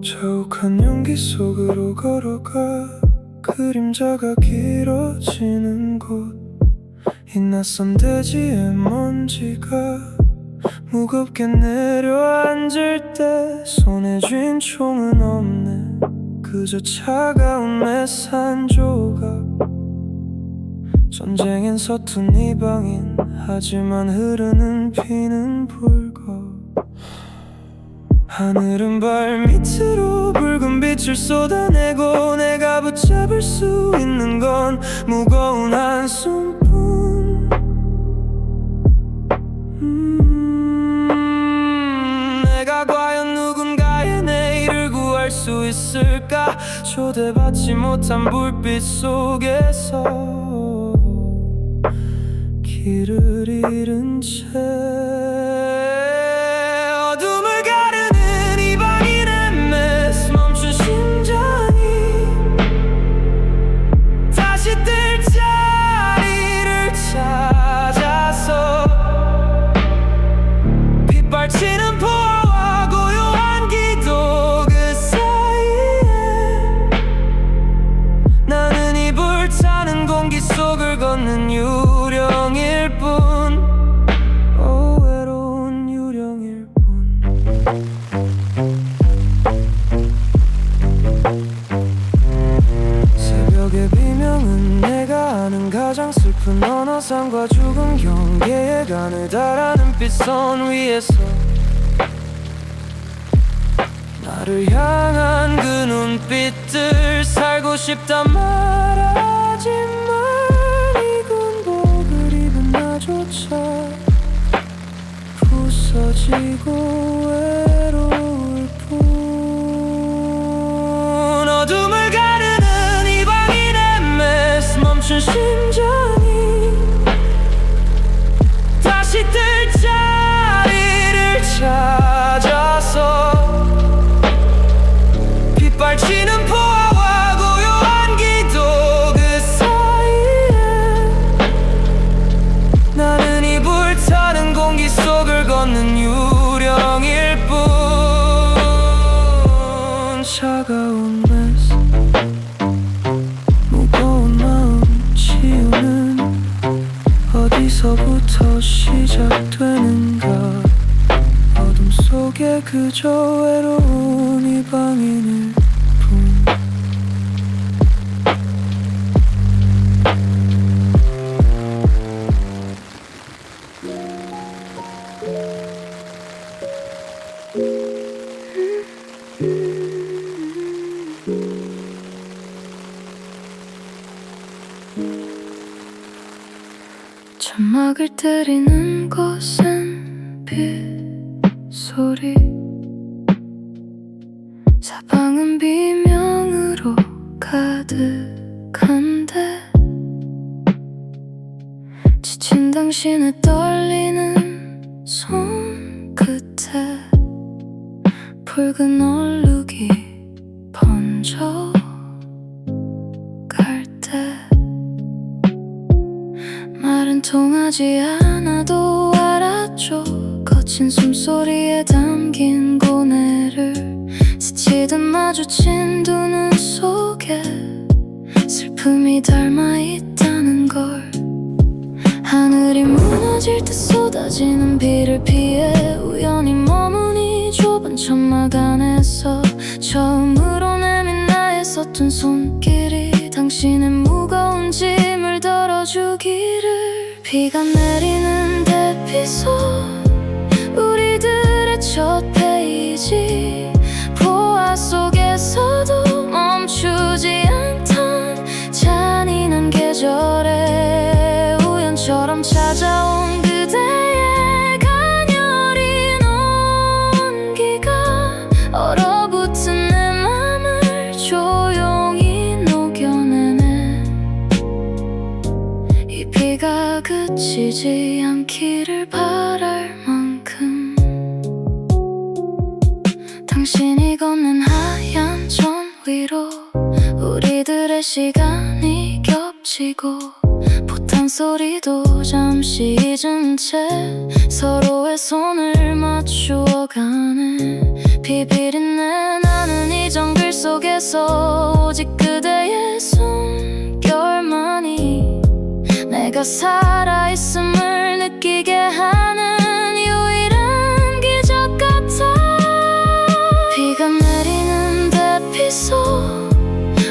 자욱한 연기 속으로 걸어가 그림자가 길어지는 곳, 이 낯선 대지의 먼지가 무겁게 내려앉을 때 손에 쥔 총은 없네. 그저 차가운 매산 조각. 전쟁엔 서툰 이방인, 하지만 흐르는 피는 붉어. 하늘은 발밑으로 붉은 빛을 쏟아내고 내가 붙잡을 수 있는 건 무거운 한숨뿐. 내가 과연 누군가의 내일을 구할 수 있을까? 초대받지 못한 불빛 속에서 길을 잃은 채 어둠을 가르는 이방인의 메스, 멈춘 심장이 다시 뜰 자리를 찾아서 빗발치는 포화와 고요한 기도, 그 사이에 나는 이 불타는 공기 속을 걷는 유령일 뿐. 오, 외로운 유령일 뿐. 새벽의 비명은 내가 아는 가장 슬픈 언어상과 죽은 경계의 가느다라는 빛선 위에서 나를 향한 그 눈빛들, 살고 싶단 말하지만 이 군복을 입은 나조차 부서지고 외로울 뿐. 어둠을 가르는 이방인의 메스, 멈춘 심장이 다시 뜰 자리를 찾아서 빗발치는 포화와 고요한 기도, 그 사이에 나는 이 불타는 공기 속을 걷는 유령일 뿐. 차가운 메스, 무거운 마음 치우는 어디서부터 시작되는가? 어둠 속에 그저 외로운 이방인일 뿐. 점막을 때리는 곳은 빗소리, 사방은 비명으로 가득한데 지친 당신의 떨리는 손끝에 붉은 얼룩이 번져 말은 통하지 않아도 알았죠. 거친 숨소리에 담긴 고뇌를 스치듯 마주친 두 눈 속에 슬픔이 닮아있다는 걸. 하늘이 무너질 듯 쏟아지는 비를 피해 우연히 머문 이 좁은 천막 안에서 처음으로 내민 나의 서툰 손길이 당신의 무거운 짐을 덜어주기를. 비가 내리는 대피소, 우리들의 첫 페이지, 보화 속에서도 멈추지 않던 잔인한 계절에 우연처럼 찾아온 그대의 가녀린 온기가 얼어붙은 내 맘을 조용히 녹여내네. 이 비가 그치지 않기를 바랄 만큼 당신이 걷는 하얀 전 위로 우리들의 시간이 겹치고 포탄 소리도 잠시 잊은 채 서로의 손을 맞추어 가네. 비비린내 나는 이 이 정글 속에서 오직 그대의 숨결만이 내가 살아있음을 느끼게 하는 유일한 기적 같아. 비가 내리는 대피소,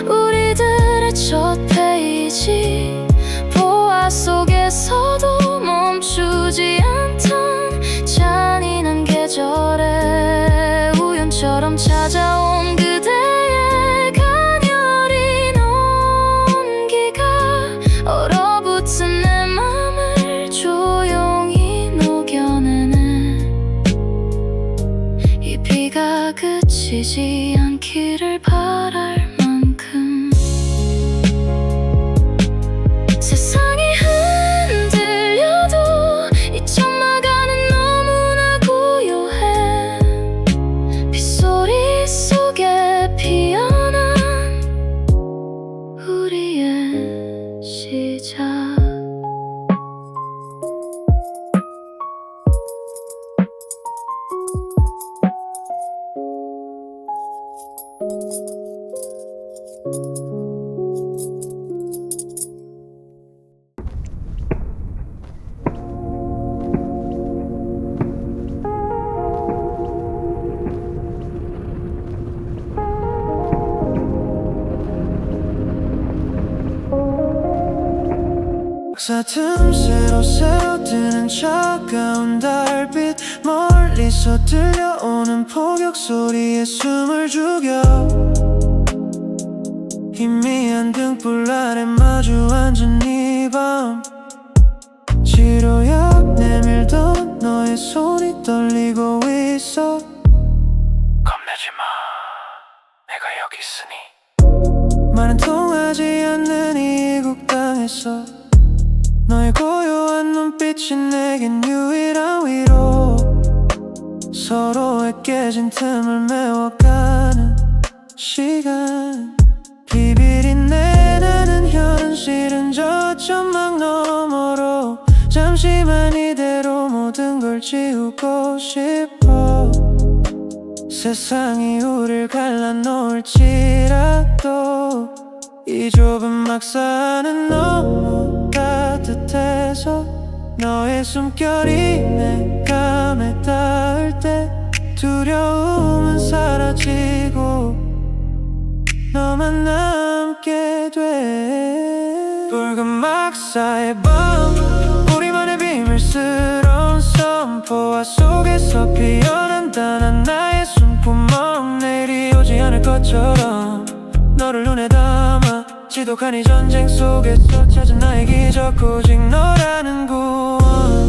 우리들의 첫 페이지, 보화 속에서도 멈추지 않던 잔인한 계절에 우연처럼 찾아온 그대의 가녀린 온기가 얼어붙은 내 맘을 조용히 녹여내네. 이 비가 그치지 않기를 바랄 만큼 세상이 흔들려도 잊혀나가는 너무나 고요해. 빗소리 속에 피어난 우리의 시작. 사틈새로 새어드는 차가운 달빛, 멀리서 들려오는 폭격 소리에 숨을 죽여. 희미한 등불 아래 마주 앉은 이 밤, 치료약 내밀던 너의 손이 떨리고 있어. 겁내지 마, 내가 여기 있으니. 말은 통하지 않는 이 국당에서 너의 고요한 눈빛이 내겐 유일한 위로. 서로의 깨진 틈을 메워가는 시간, 비비린내 나는 현실은 저 천막 너머로 잠시만 이대로 모든 걸 지우고 싶어. 세상이 우릴 갈라놓을지라도 이 좁은 막사는 너무 따뜻해서 너의 숨결이 내 감에 닿을 때 두려움은 사라지고 너만 남게 돼. 붉은 막사의 밤, 우리만의 비밀스러운 선포화 속에서 피어난다. 난 나의 숨구멍, 내일이 오지 않을 것처럼 너를 눈에 담아. 지독한 이 전쟁 속에서 찾은 나의 기적, 오직 너라는 구원.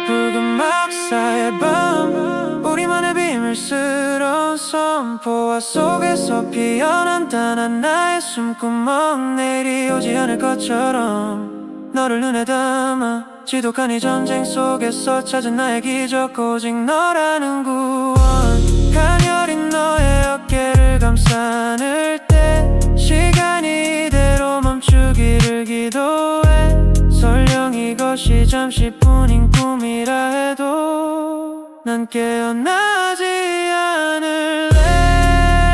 붉은 막사의 밤, 우리만의 비밀스러운 선포화 속에서 피어난다. 난 나의 숨구멍, 내일이 오지 않을 것처럼 너를 눈에 담아. 지독한 이 전쟁 속에서 찾은 나의 기적, 오직 너라는 구원. 가녀린 너의 어깨를 감싸 안을 때 시간이 이대로 멈추기를 기도해. 설령 이것이 잠시뿐인 꿈이라 해도 난 깨어나지 않을래.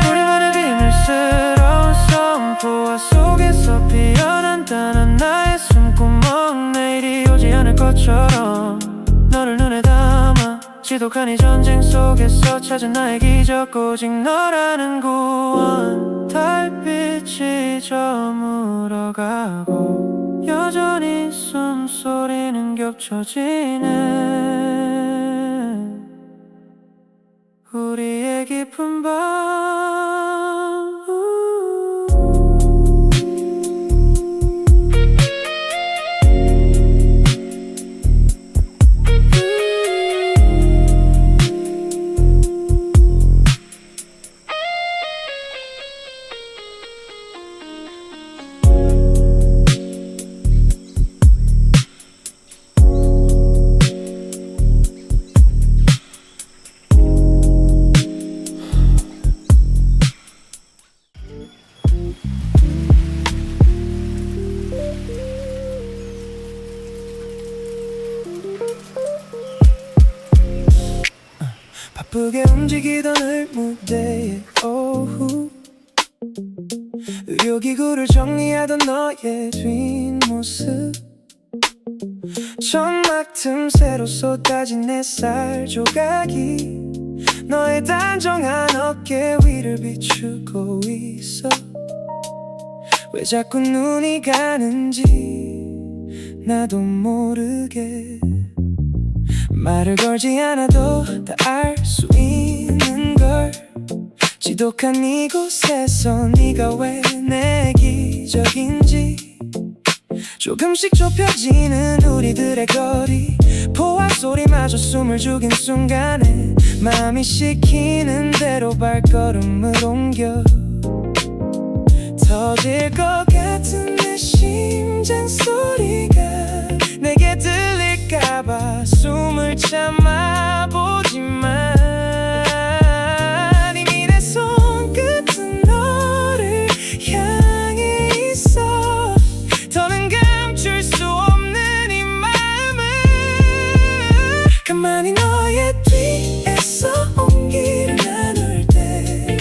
우리만의 비밀스러운 선포화 속에서 피어난다. 난 나의 숨구멍, 내일이 오지 않을 것처럼 너를 눈에 담아. 지독한 이 전쟁 속에서 찾은 나의 기적, 오직 너라는 구원. 달빛이 저물어가고 여전히 숨소리는 겹쳐지네. 우리의 깊은 밤, 바쁘게 움직이던 을무대의 오후 의료기구를 정리하던 너의 뒷모습 점막 틈새로 쏟아진 햇살 조각이 너의 단정한 어깨 위를 비추고 있어. 왜 자꾸 눈이 가는지 나도 모르게 말을 걸지 않아도 다 알 수 있는 걸 지독한 이곳에서 네가 왜 내 기적인지 조금씩 좁혀지는 우리들의 거리 포화 소리마저 숨을 죽인 순간에 마음이 시키는 대로 발걸음을 옮겨 터질 것 같은 내 심장 소리가 내게 들릴까봐 숨을 참아보지만 이미 내 손끝은 너를 향해 있어. 더는 감출 수 없는 이 마음을 가만히 너의 뒤에서 온기를 나눌 때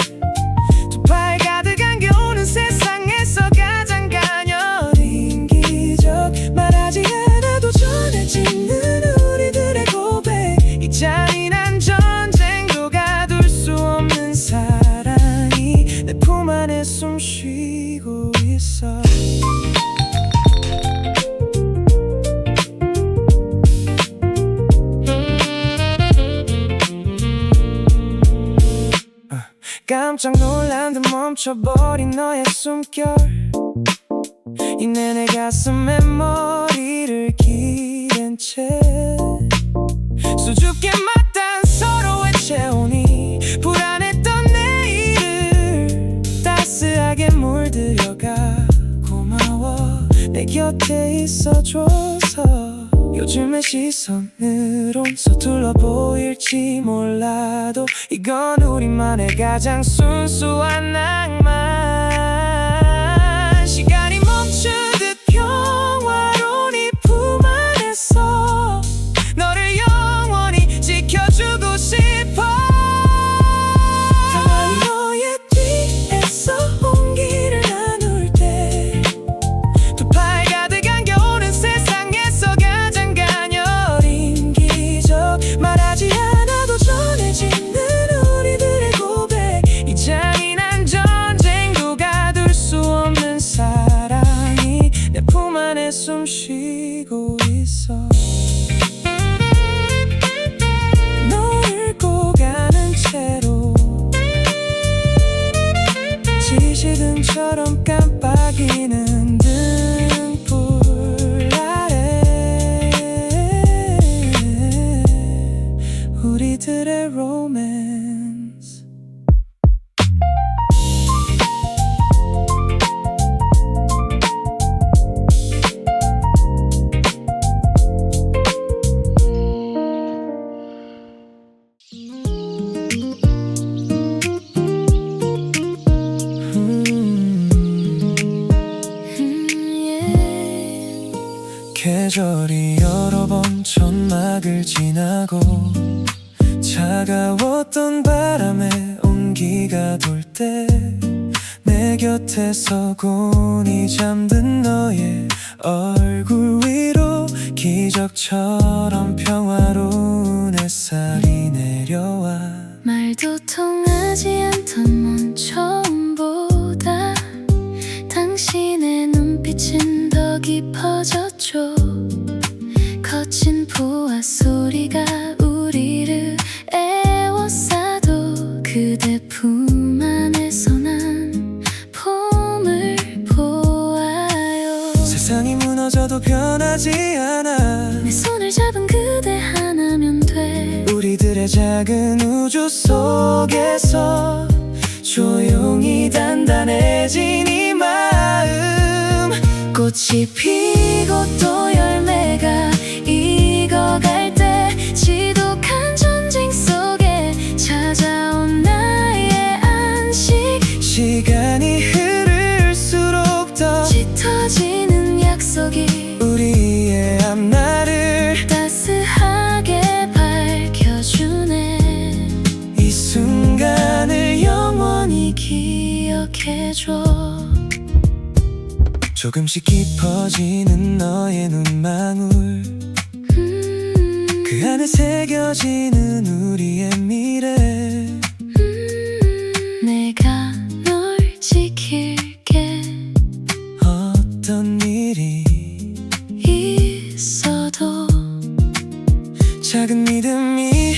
두 팔 가득 안겨오는 세상에서 가장 가녀린 기적 말하지 않아도 전해지는 우리들의 고백 이 잔인한 전쟁도 가둘 수 없는 사랑이 내 품 안에 숨 쉬고 있어. 깜짝 놀란 듯 멈춰버린 너의 숨결 이내 내 가슴에 머리를 기댄 채 수줍게 맞닿은 서로의 체온이 불안했던 내일을 따스하게 물들여가 고마워 내 곁에 있어줘서. 요즘의 시선으론 서툴러 보일지 몰라도 이건 우리만의 가장 순수한 낭만. 시간이 멈추듯 평화로운 이 품 안에서 너를 영원히 지켜주고 싶어. 가만히 너의 뒤에서 온기를 나눌 때 두 팔 가득 안겨오는 세상에서 가장 가녀린 기적 말하지 않아도 전해지는 우리들의 고백 이 잔인한 전쟁도 가둘 수 없는 사랑이 내 품 안에 숨 쉬고 있어. 너를 꼭 안은 채로 지시등처럼 깜빡이는 등불 아래 우리들의 로맨스. 계절이 여러 번 천막을 지나고 차가웠던 바람에 온기가 돌 때 내 곁에 서곤히 잠든 너의 얼굴 위로 기적처럼 평화로운 햇살이 내려와 말도 통하지 않던 먼처음보다 당신의 눈빛은 더 깊어졌죠. 거친 보아 소리가 우리를 애워싸도 그대 품 안에서 난 봄을 보아요. 세상이 무너져도 변하지 않아 내 손을 잡은 그대 하나면 돼. 우리들의 작은 우주 속에서 조용히 단단해진 이 마음 꽃이 피고 또 열매가 익어갈 때 지독한 전쟁 속에 찾아온 나의 안식 시간이 흐를수록 더 짙어지는 약속이 우리의 앞날을 따스하게 밝혀주네. 해줘. 조금씩 깊어지는 너의 눈망울, 그 안에 새겨지는 우리의 미래. 내가 널 지킬게. 어떤 일이 있어도 작은 믿음이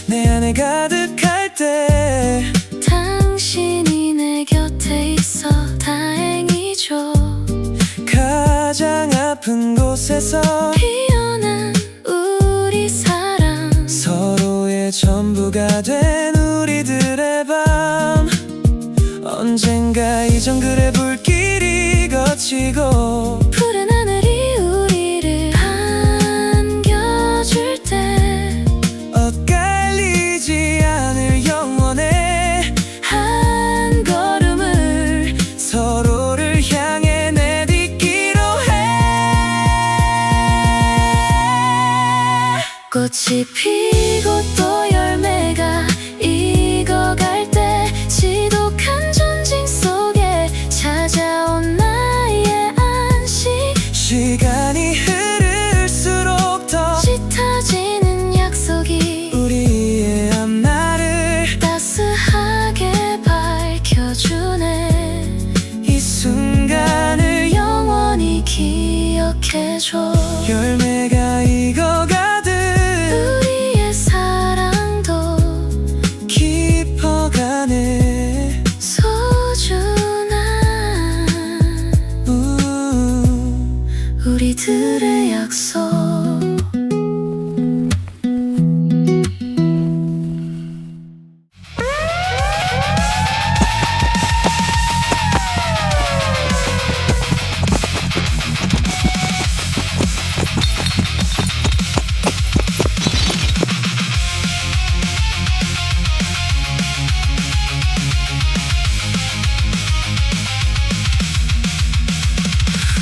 내 안에 가득할 때 당신이 내 곁에 있어 다행이죠. 가장 아픈 곳에서 피어난 우리 사랑, 서로의 전부가 된 우리들의 밤. 언젠가 이 정글의 불길이 거치고 푸른 하늘이 우리를 안겨줄 때 엇갈리지 않을 영원의 한 걸음을 서로를 향해 내딛기로 해. 꽃이 피고 또 열매가 익어갈 때 지독한 전쟁 속에 찾아온 나의 안식. 시간이 흐를수록 더 짙어지는 약속이 우리의 앞날을 따스하게 밝혀주네. 이 순간을 영원히 기억해줘. 열매가 익어가듯 우리의 사랑도 깊어가네. 소중한 우리들의 약속.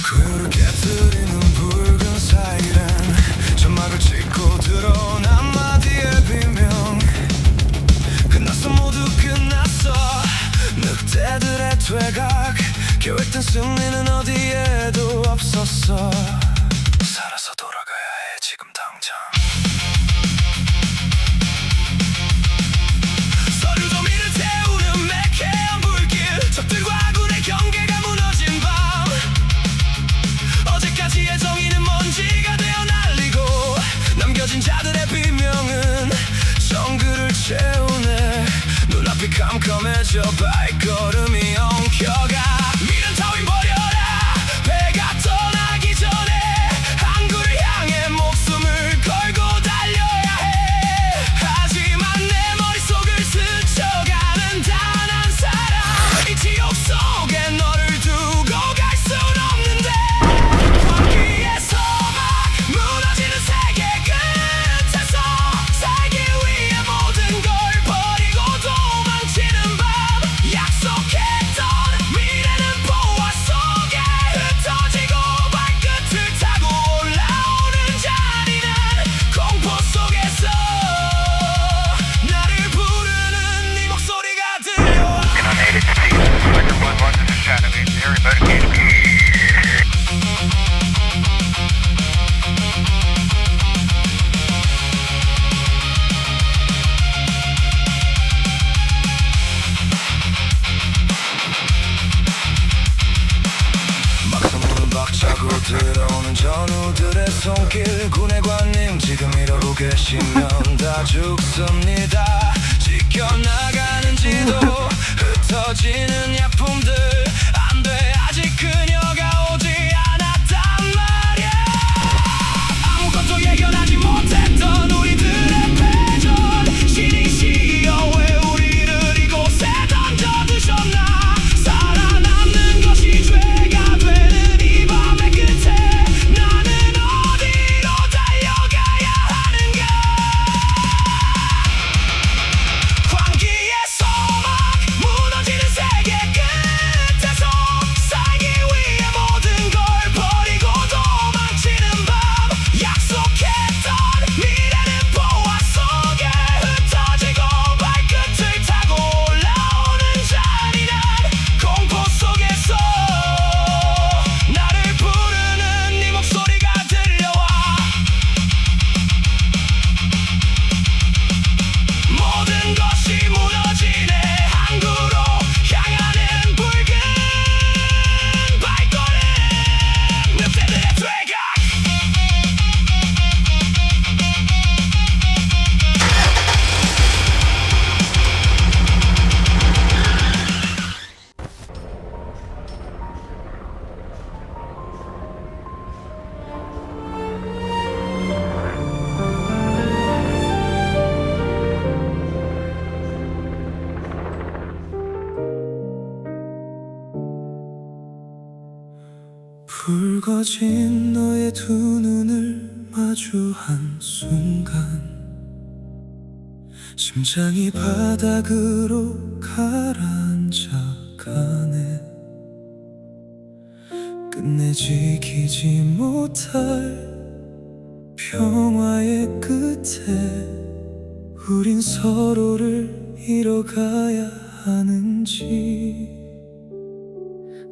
그렇게 들리는 붉은 사이렌, 점막을 찍고 들어온 한마디의 비명. 끝났어, 모두 끝났어. 늑대들의 퇴각, 계획된 승리는 어디에도 없었어. 살아서 돌아가야 해 지금 당장. 서류 더미를 태우는 매캐한 불길, 적들과 아군의 경계가 무너진 밤. 어제까지의 정의는 먼지가 되어 날리고 남겨진 자들의 비명은 정글을 채우네. 눈앞이 깜깜해져 발걸음이 엉켜가. 미련 따윈 버려라. 배가 떠나기 전에 항구를 향해 목숨을 걸고 달려야 해. 하지만 내 머릿속을 스쳐가는 단 한 사람, 이 지옥 속에 너를 두고 갈 순 없는데. 광기에서 막 무너지는 세계 끝에서 살기 위해 모든 걸 버리고 도망치는 밤. 약속했던 미래는 보화 속에 흩어지고 발끝을 타고 올라오는 잔인한 공포 속에서 나를 부르는 네 목소리가 들려와. United States, Striker 1-1 to the shadow, area motor 막상 문을 박차고 들어오는 전우들의 손길. 군의 관님 지금 이러고 계시면 다 죽습니다. 지켜나가는지도 흩어지는 약품들. 안돼, 아직 그녀가 오지 않았단 말이야. 아무것도 예견하지 못했던 우리들의 패전. 신이시여 왜 우리를 이곳에 던져두셨나. 살아남는 것이 죄가 되는 이 밤의 끝에 나는 어디로 달려가야 하는가. 광기에서 막 무너지는 세계 끝에서 붉어진 너의 두 눈을 마주한 순간 심장이 바닥으로 가라앉아 가네. 끝내 지키지 못할 평화의 끝에 우린 서로를 잃어가야 하는지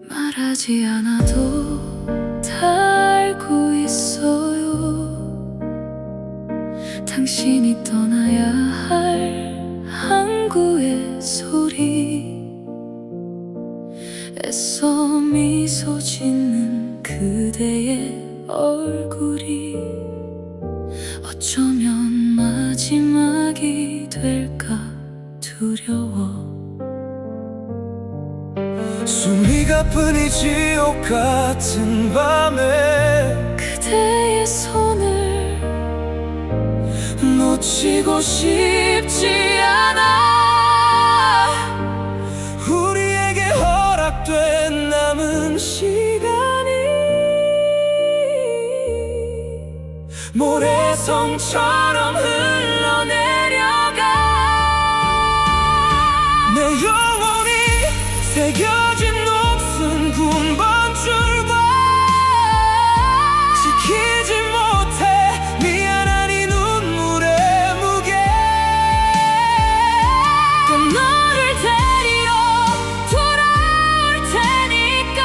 말하지 않아도 다 알고 있어요. 당신이 떠나야 할 항구의 소리, 애써 미소 짓는 그대의 얼굴이 어쩌면 마지막이 될까 두려워. 숨이 가쁜 이 지옥 같은 밤에 그대의 손을 놓치고 싶지 않아. 우리에게 허락된 남은 시간이 모래성처럼 흘러내려가. 내 영혼이 새겨진 녹슨 군번줄과 지키지 못해 미안한 이 눈물의 무게. 또 너를 데리러 돌아올 테니까.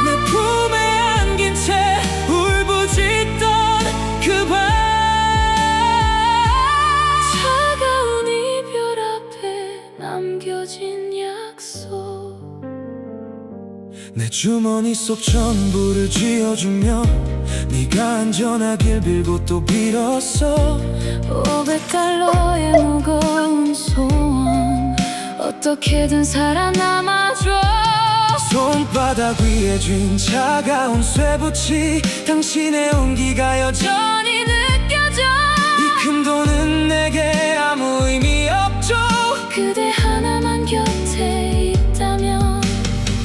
내 품에 안긴 채 울부짖던 그 밤, 차가운 이별 앞에 남겨진 약속. 내 주머니 속 전부를 쥐어주며 네가 안전하길 빌고 또 빌었어. 500달러의 무거운 소원 어떻게든 살아남아줘. 손바닥 위에 쥔 차가운 쇠붙이 당신의 온기가 여전히 느껴져. 이 큰 돈은 내게 아무 의미 없죠. 그대 하나만 곁에 있다면.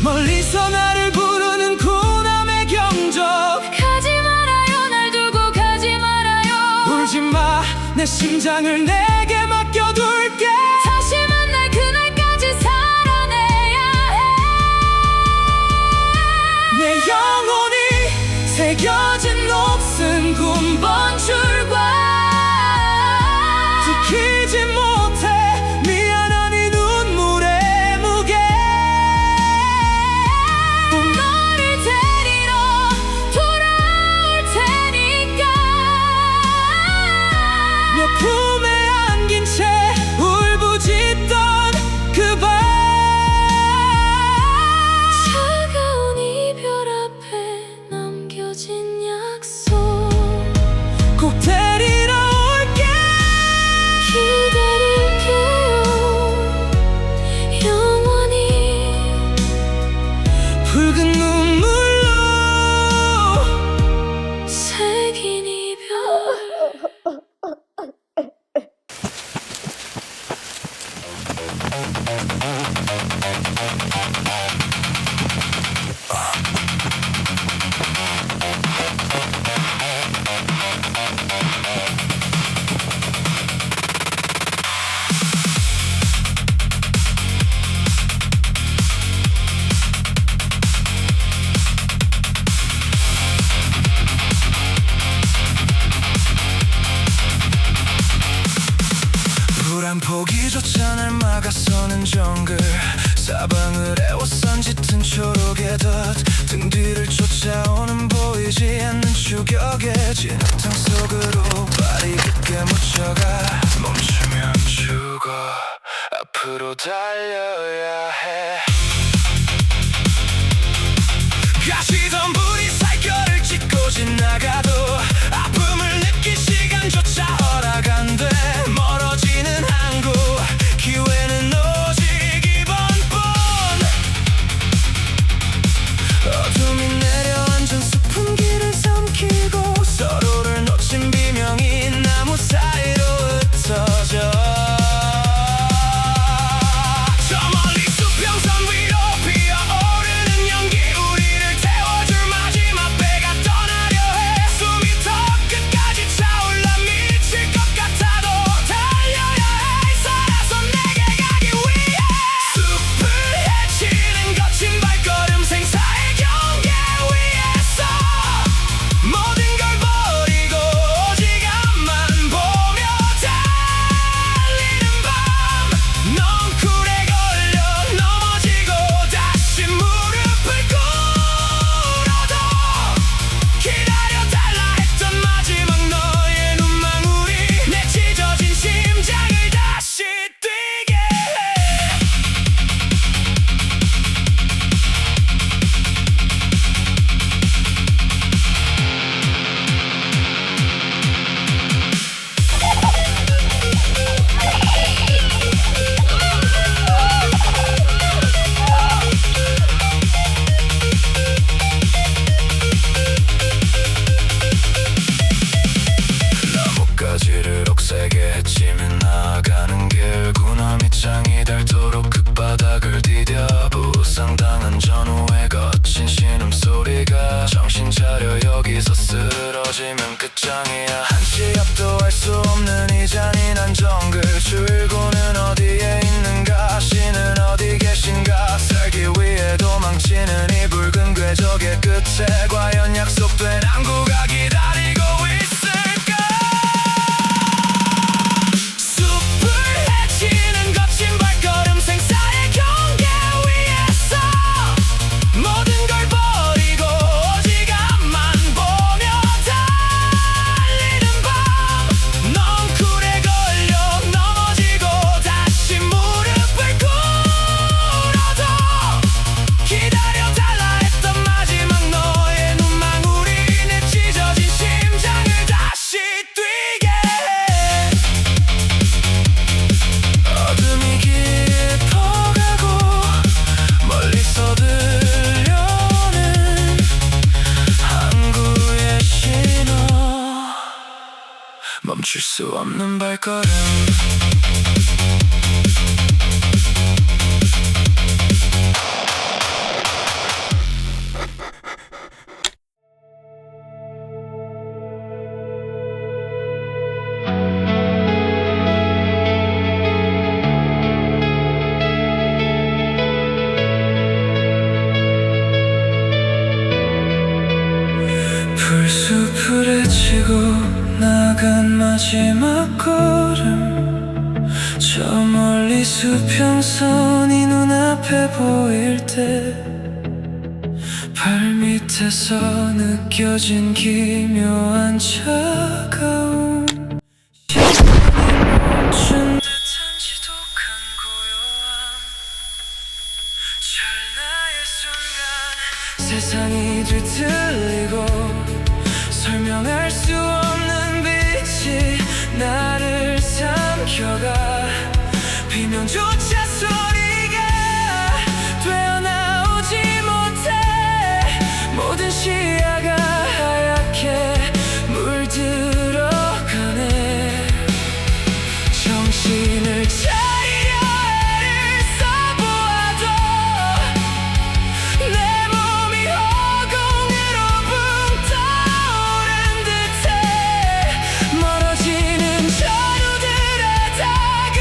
멀리서 나를 부르는 구남의 경적. 가지 말아요, 날 두고 가지 말아요. 울지마, 내 심장을 내게 맡겨둘게. 다시 만날 그날까지 살아내야 해. 내 영혼이 새겨진 녹슨 군번줄과 지키지 못해 미안한 이 눈물의 무게. 또 너를 데리러 돌아올 테니까. 내 품에 안긴 채 울부짖던 그 밤, 차가운 이별 앞에 남겨진 약속. 꼭 데리러 올게. 기다릴게요, 영원히. 붉은 눈물로 새긴 이별. 불안 포기조차 날 막아서는 정글. 사방을 에워싼 짙은 초록의 덫. 등 뒤를 쫓아오는 보이지 않는 추격의 진흙탕 속으로 발이 깊게 묻혀가. 멈추면 죽어, 앞으로 달려야 해. 가시던 불이 살결을 찢고 지나가도 아픔을 느낄 시간조차 허락 안 돼. 멀어지는 항구, 기회는 오직 이번뿐. 어둠이 내려앉은 숲은 길을 삼키고 서로를 놓친 비명이 나무 사이로 흩어져. 저 멀리 수평선 위 넘치는 이 붉은 궤적의 끝에 과연 약속된 항구가 기다리고 있을까? 숲을 헤치는 거친 발걸음 생사의 경계 위에서 모든 걸 버리고 오직 앞만 보며 달리는 밤 넝쿨에 걸려 넘어지고 다시 무릎을 꿇어도 기다려 달라 했던 마지막 너의 눈망울이 내 찢어진 심장을 다시 뛰게 해. 어둠이 깊어가고 멀리서 들려오는 항구의 신호 멈출 수 없는 발걸음 풀숲을 헤치고 나간 마지막 걸음 저 멀리 수평선이 눈앞에 보일 때 발밑에서 느껴진 기묘한 차가움 시간이 멈춘 듯한 지독한 고요함 찰나의 순간 세상이 뒤틀리고 설명할 수 없는 빛이 나를 삼켜가 비명조차 소리가 되어나오지 못해 모든 시야가 하얗게 물들어가네 정신을 차리려 애를 써보아도 내 몸이 허공으로 붕 떠오른 듯해 멀어지는 전우들의 다가옴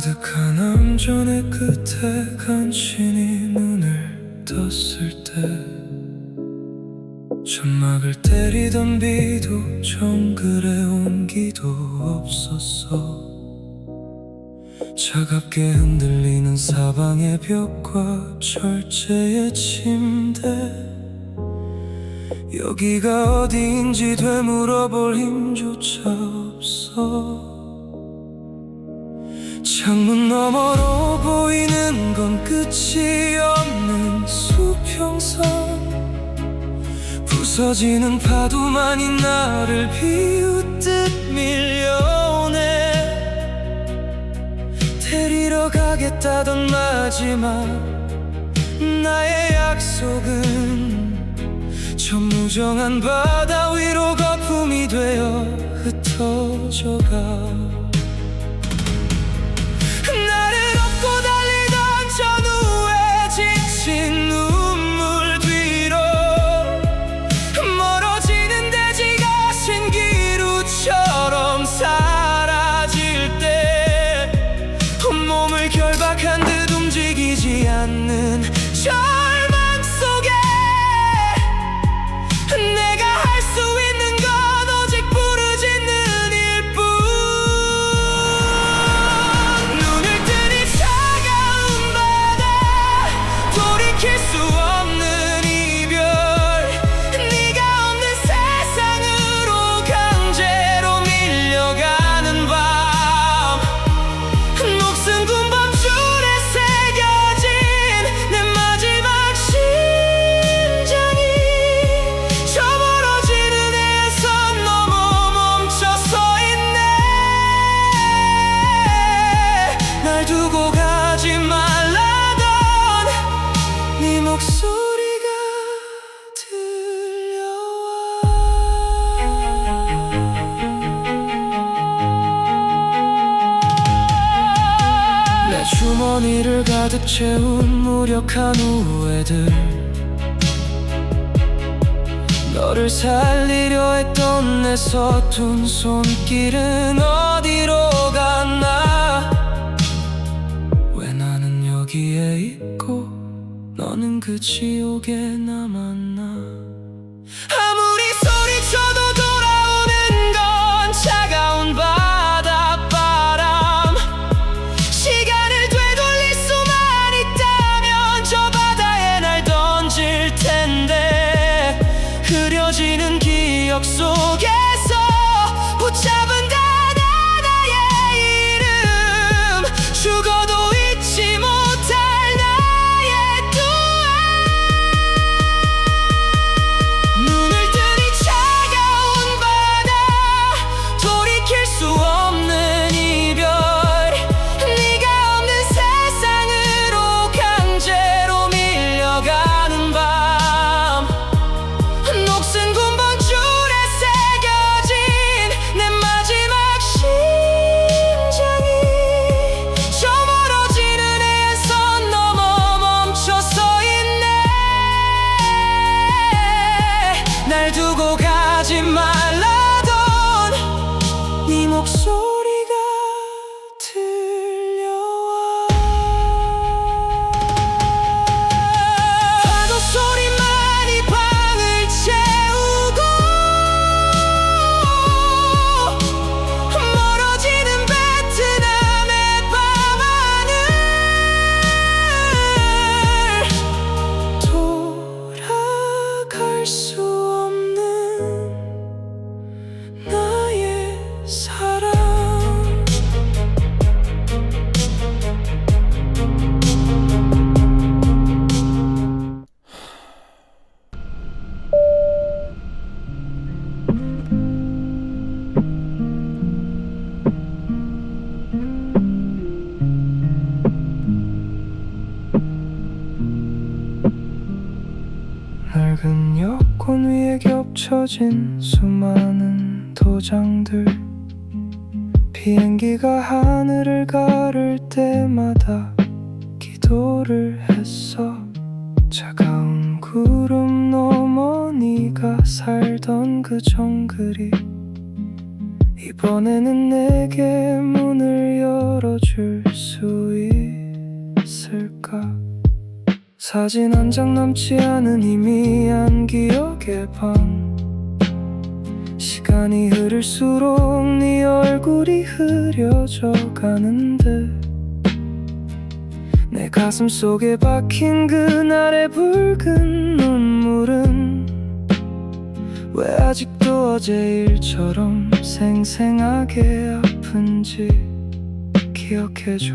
가득한 암전의 끝에 간신히 눈을 떴을 때 천막을 때리던 비도 정글의 온기도 없었어. 차갑게 흔들리는 사방의 벽과 철제의 침대, 여기가 어디인지 되물어볼 힘조차 없어. 창문 너머로 보이는 건 끝이 없는 수평선, 부서지는 파도만이 나를 비웃듯 밀려오네. 데리러 가겠다던 마지막 나의 약속은 저 무정한 바다 위로 거품이 되어 흩어져가. 나를 업고 달리던 전우에 지친 눈물 뒤로 멀어지는 대지가 신기루처럼 사라질 때 온몸을 결박한 듯 움직이지 않는 절망 속에 내가 할 수 있는 건 오직 부르짖는 일뿐. 눈을 뜨니 차가운 바다, 돌이킬 수 없는 이별, 네가 없는 세상으로 강제로 밀려가는 밤, 녹슨 군밤줄에 새겨진 내 마지막 심장이 저 멀어지는 해선 넘어 멈춰 서 있네. 날 두고 가지 말라던 네 목소리가 들려와. 내 주머니를 가득 채운 무력한 후회들, 너를 살리려 했던 내 서툰 손길은 어디로 갔나. 왜 나는 여기에 있고 너는 그 지옥에 남았나. 아무리 소리쳐도 돌아오는 건 차가운 바닷바람. 시간을 되돌릴 수만 있다면 저 바다에 날 던질 텐데, 흐려지는 기억 속에서 붙잡은 단 하나의 이름, 죽어도 잊지 못할 나의 또한. 눈을 뜨니 차가운 바다, 돌이킬 수 없는 이별, 네가 없는 세상으로 강제로 밀려가는 밤, 녹슨 군밤줄에 새겨진 내 마지막 심장이 저 멀어지는 해선 넘어 멈춰 서 있네. 날 두고 가지 말라던 네 목소리가 들려와. 파도 소리만이 방을 채우고 멀어지는 베트남의 밤하늘, 돌아갈 수 없는 나의 사랑. 낡은 여권 위에 겹쳐진 수많은 도장들, 비행기가 하늘을 가를 때마다 기도를 했어. 차가운 구름 너머 네가 살던 그 정글이 이 이번에는 내게 문을 열어줄 수 있을까? 사진 한 장 남지 않은 희미한 기억의 방, 시간이 흐를수록 네 얼굴이 흐려져 가는데 내 가슴 속에 박힌 그날의 붉은 눈물은 왜 아직도 어제 일처럼 생생하게 아픈지 기억해줘.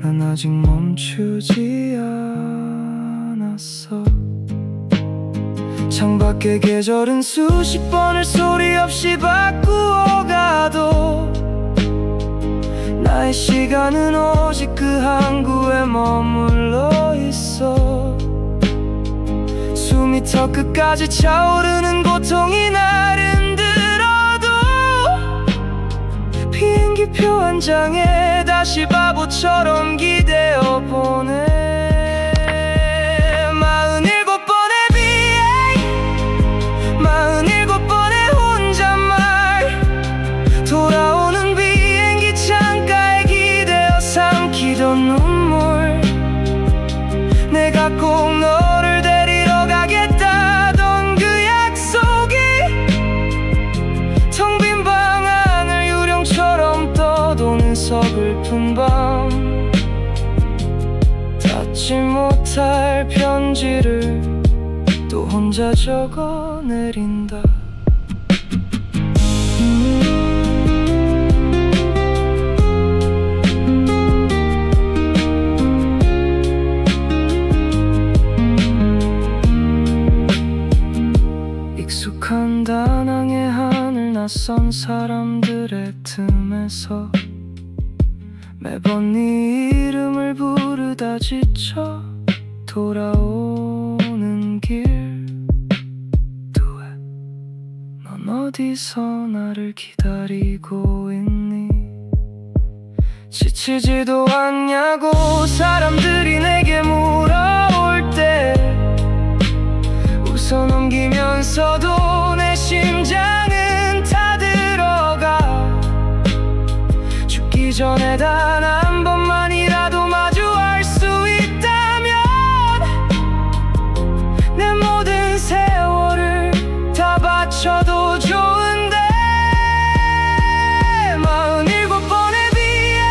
난 아직 멈추지 않았어. 창밖의 계절은 수십 번을 소리 없이 바꾸어 가도 나의 시간은 오직 그 항구에 머물러 있어. 숨이 턱 끝까지 차오르는 고통이 나를 들어도 비행기표 한 장에 다시 바보처럼 기대어 보내. 47번의 비행, 47번의 혼잣말, 돌아오는 비행기 창가에 기대어 삼키던 눈물. 내가 꼭 너를 데리러 가겠다던 그 약속이 텅 빈 방 안을 유령처럼 떠도는 서글픈 밤, 닫지 못할 편지를 또 혼자 적어내린다. 익숙한 다낭의 하늘, 낯선 사람들의 틈에서 매번 네 이름을 부르다 지쳐 돌아오는 길. 두엣, 넌 어디서 나를 기다리고 있니? 지치지도 않냐고 사람들이 내게 물어올 때 웃어 넘기면서도 내 심장은 타들어가. 죽기 전에 단 한 번만이라도 마주할 수 있다면 내 모든 세월을 다 바쳐도 좋은데. 47번의 비행,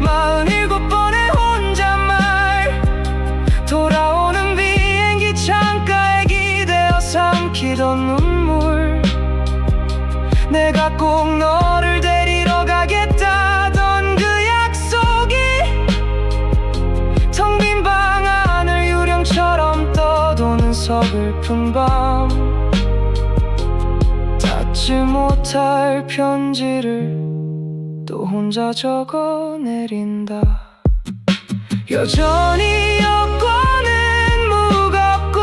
47번의 혼잣말, 돌아오는 비행기 창가에 기대어 삼키던 눈물. 내가 꼭 너를 데리러 가겠다던 그 약속이 텅 빈 방 안을 유령처럼 떠도는 서글픈 밤, 닫지 못할 편지를 또 혼자 적어내린다. 여전히 여권은 무겁고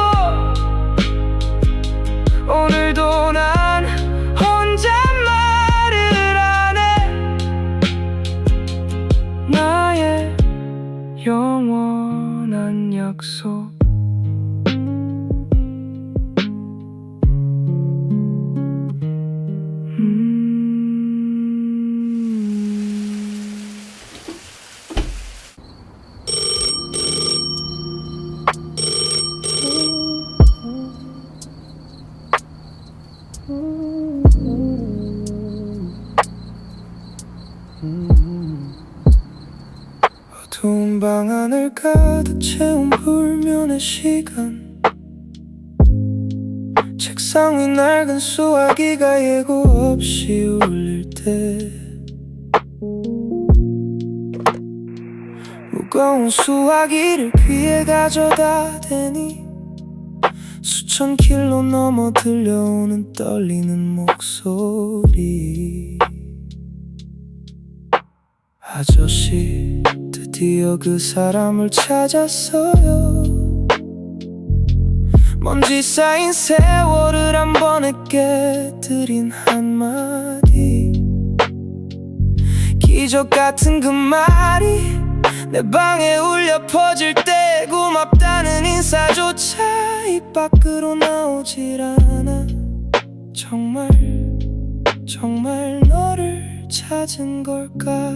오늘도 난 혼잣말을 안 해. 나의 영원한 약속. 어두운 방 안을 가득 채운 불면의 시간, 책상 위 낡은 수화기가 예고 없이 울릴 때 무거운 수화기를 귀에 가져다 대니 수천 킬로 넘어 들려오는 떨리는 목소리. 아저씨, 드디어 그 사람을 찾았어요. 먼지 쌓인 세월을 한 번에 깨뜨린 한마디, 기적 같은 그 말이 내 방에 울려 퍼질 때 고맙다는 인사조차 입 밖으로 나오질 않아. 정말 정말 너를 찾은 걸까?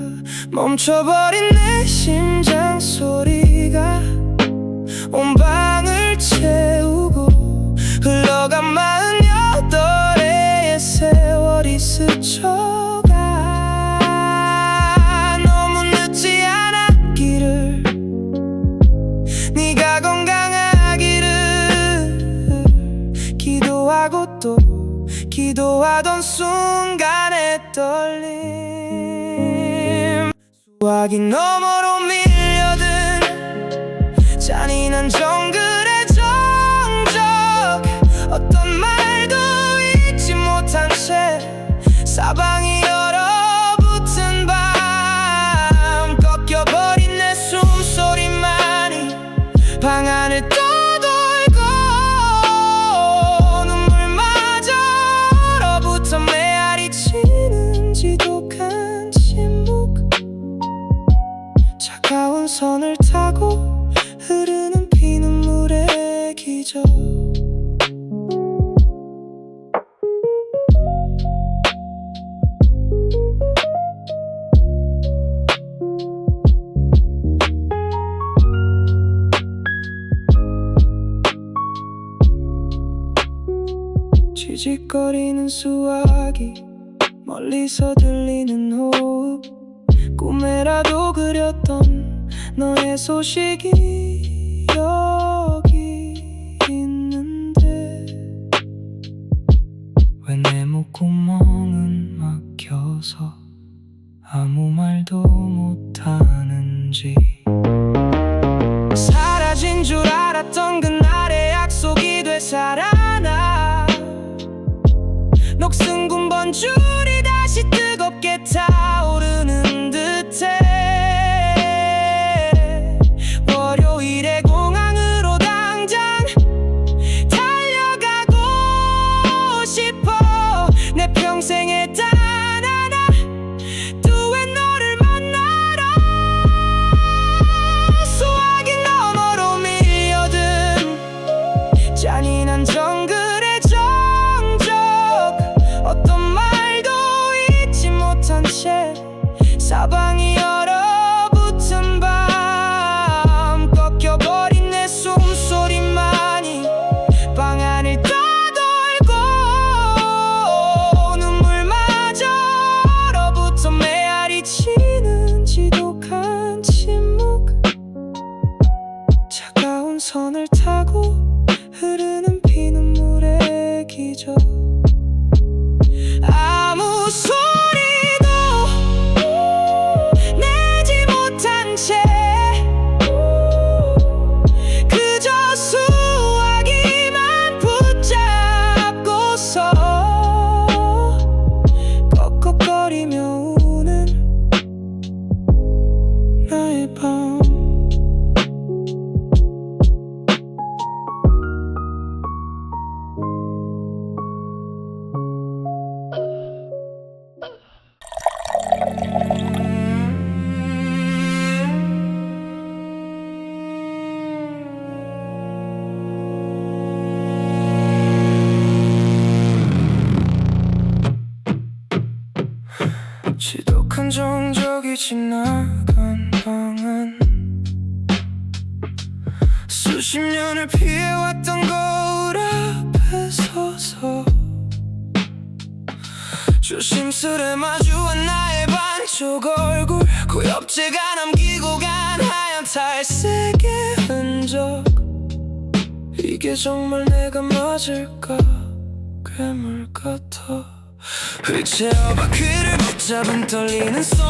멈춰버린 내 심장 소리가 온 방을 채우고 흘러간 48회의 세월이 스쳐가 너무 늦지 않았기를 네가 건강하기를 기도하고 또 기도하던 순간의 떨림 수화기 너머로 밀려든 잔인한 정글의 정적 어떤 말도 잊지 못한 채 사방이 얼어붙은 밤 꺾여버린 내 숨소리만이 방 안을 떠돌고 눈물마저 얼어붙어 메아리 치는 지독한 침묵 차가운 선을 타고 흐르는 피눈물의 기적 지직거리는 수화기 멀리서 들리는 호흡 꿈에라도 그렸던 너의 소식이 여기 있는데 왜 내 목구멍은 막혀서 아무 말도 못하는지 사라진 줄 알았던 그날의 약속이 되살아나 녹슨 군번줄이 다시 뜨겁게 타오르는 듯해 월요일에 공항으로 당장 달려가고 싶어 내 평생에 단 하나 또 왜 너를 만나러 수화기 너머로 밀려든 잔인한 정글의 정적 어떤 말도 잊지 못한 채 사방이 얼어붙은 밤 꺾여버린 내 숨소리만이 방 안을 떠돌고 눈물마저 얼어붙어 메아리 치는 지독한 침묵 차가운 선을 타고 흐르는 피눈물의 기적 아무 소리도 내지 못한 채 그저 수화기만 붙잡고서 꺽꺽거리며 우는 나의 밤 지독한 정적이 지나간 방은 수십 년을 피해왔던 거울 앞에 서서 조심스레 마주한 나의 반쪽 얼굴 구엽제가 남기고 간 하얀 탈색의 흔적 이게 정말 내가 맞을까 괴물 같아 휠체어 바퀴를 붙잡은 떨리는 손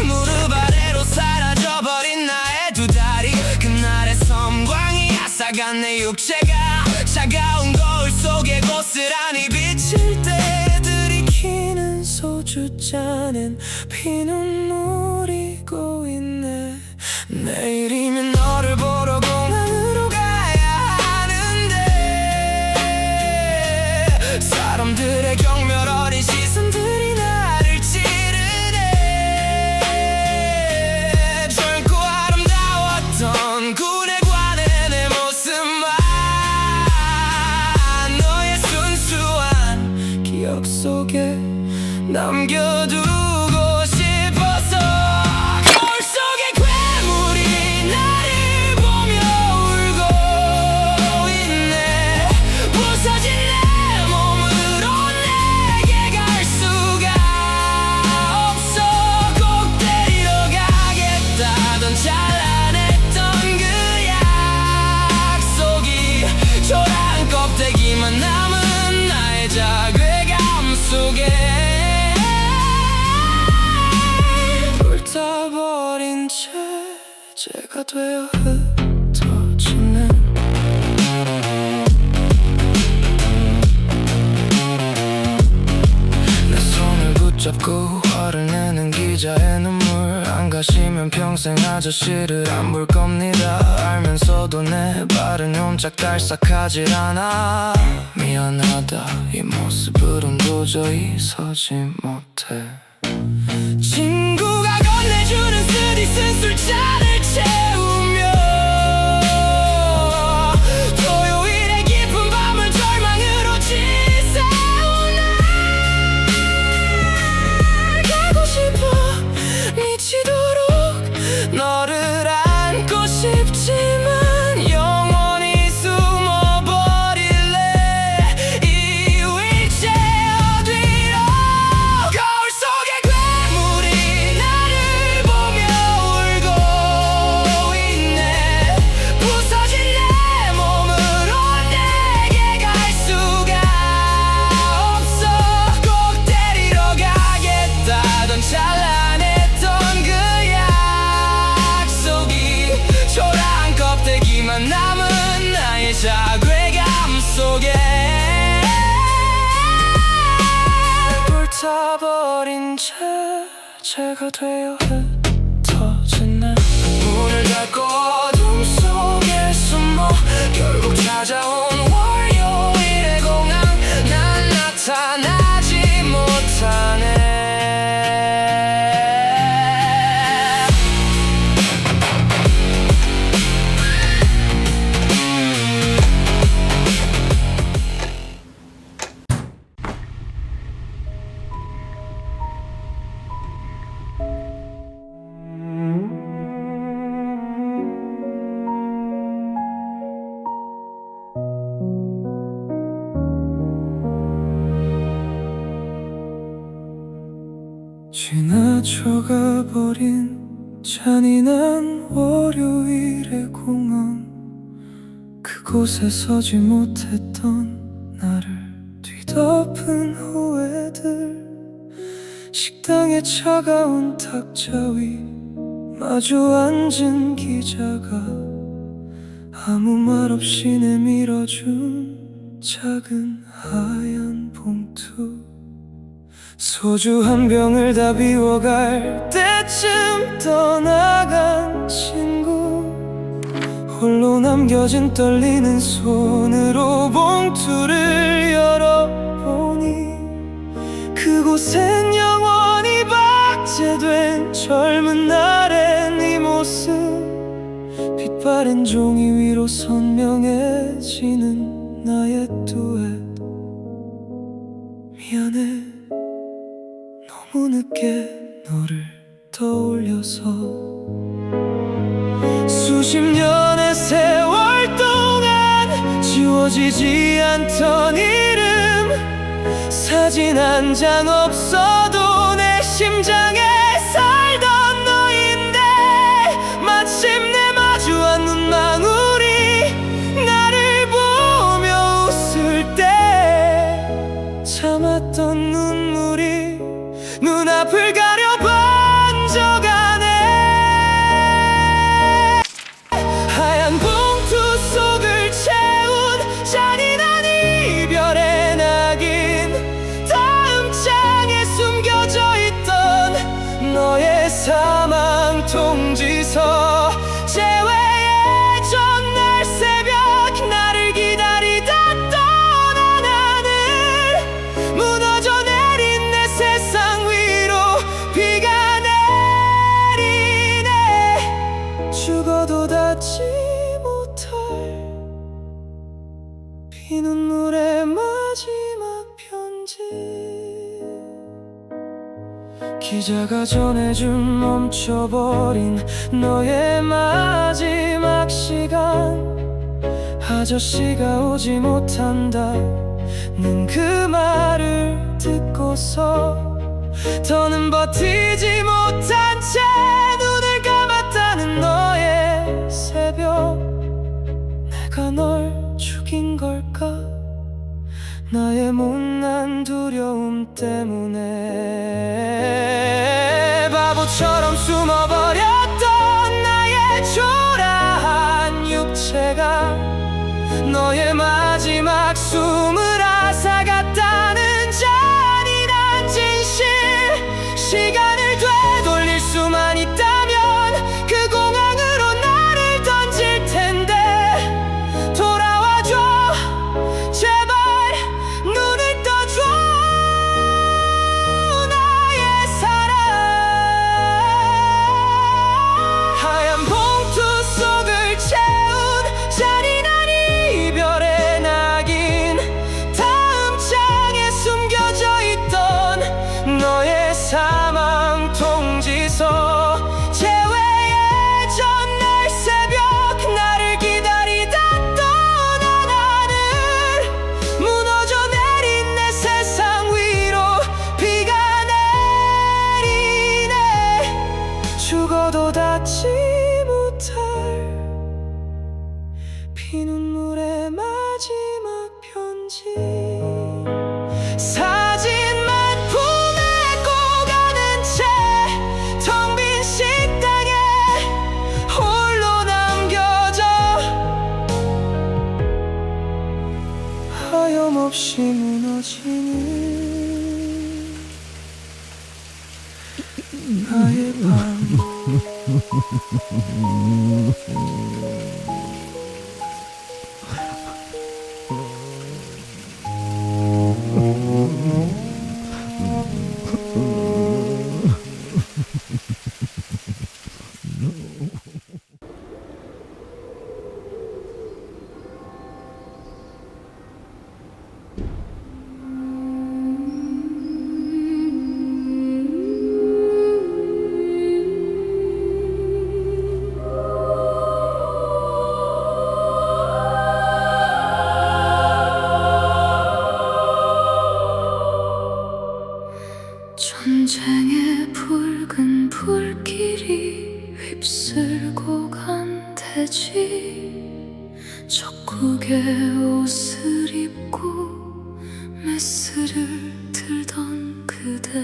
무릎 아래로 사라져버린 나의 두 다리 그날의 섬광이 앗아간 내 육체가 차가운 거울 속에 고스란히 비칠 때 들이키는 소주잔엔 피눈물이 고이네 내일이면 너를 보러 공항으로 가야 하는데 사람들의 경멸 어린 시선들이 나를 찌르네 젊고 아름다웠던 군에 관해 내 모습만 너의 순수한 기억 속에 제가 되어 흩어지는 내 손을 붙잡고 화를 내는 기자의 눈물 안 가시면 평생 아저씨를 안 볼 겁니다. 알면서도 내 발은 옴짝달싹하질 않아. 미안하다 이 모습으론 도저히 서지 못해. 친구가 건네주는 쓰디쓴 술잔을 채우며 토요일의 깊은 밤을 절망으로 지새운 날 가고 싶어 미치도록 너를 안고 싶지만 영원히 숨어버릴래 이 위치에 어디로. 거울 속의 괴물이 나를 보며 울고 있네. 부서진 내 몸으로 내게 갈 수가 없어. 꼭 데리러 가겠다던 찬란했던 그 약속이 초라한 껍데기만 남은 나의 자괴감 속에 불타버린 채 제가 되어 흩어진 내 문을 닫고 어둠 속에 숨어 결국 찾아온 월요일의 공항 난 나타나지 못하네. 지나쳐가 버린 잔인한 월요일의 공항 그곳에 서지 못했던 나를 뒤덮은 후회들 식당의 차가운 탁자 위 마주 앉은 기자가 아무 말 없이 내밀어준 작은 하얀 봉투 소주 한 병을 다 비워갈 때쯤 떠나간 친구 홀로 남겨진 떨리는 손으로 봉투를 열어보니 그곳엔 영원히 박제된 젊은 날의 네 모습 빛바랜 종이 위로 선명해지는 나의 듀엣. 미안해 너무 늦게 너를 떠올려서 수십 년의 세월 동안 지워지지 않던 이름 사진 한 장 없어도 내 심장에 살던 너인데 마침내 마주한 눈망울이 나를 보며 웃을 때 참았던 눈물이 눈앞을 가려 번져가네. 하얀 봉투 속을 채운 잔인한 이별의 낙인 다음 장에 숨겨져 있던 너의 사망 통지서 재회의 전날 새벽 나를 기다리다 떠난 하늘 무너져 내린 내 세상 위로 비가 내리네. 죽어도 닿지 못할 피눈물의 마지막 편지 기자가 전해준 멈춰버린 너의 마지막 시간 아저씨가 오지 못한다는 그 말을 듣고서 더는 버티지 못한 채 눈을 감았다는 너의 새벽 내가 널 죽인 걸까 나의 못난 두려움 때문에 바보처럼 숨어버렸던 나의 다시 무너지는 나의 밤. 전쟁의 붉은 불길이 휩쓸고 간 대지, 적국의 옷을 입고 메스를 들던 그대,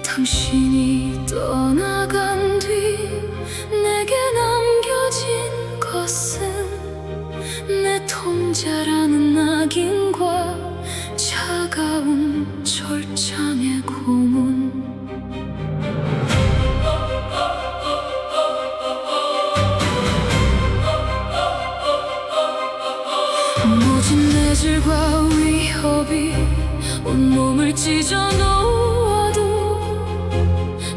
당신이 떠나간 뒤 내게 남겨진 것은 내 통자라는 낙인과 차가운 철장의 고문. 모진 내질과 위협이 온몸을 찢어 놓아도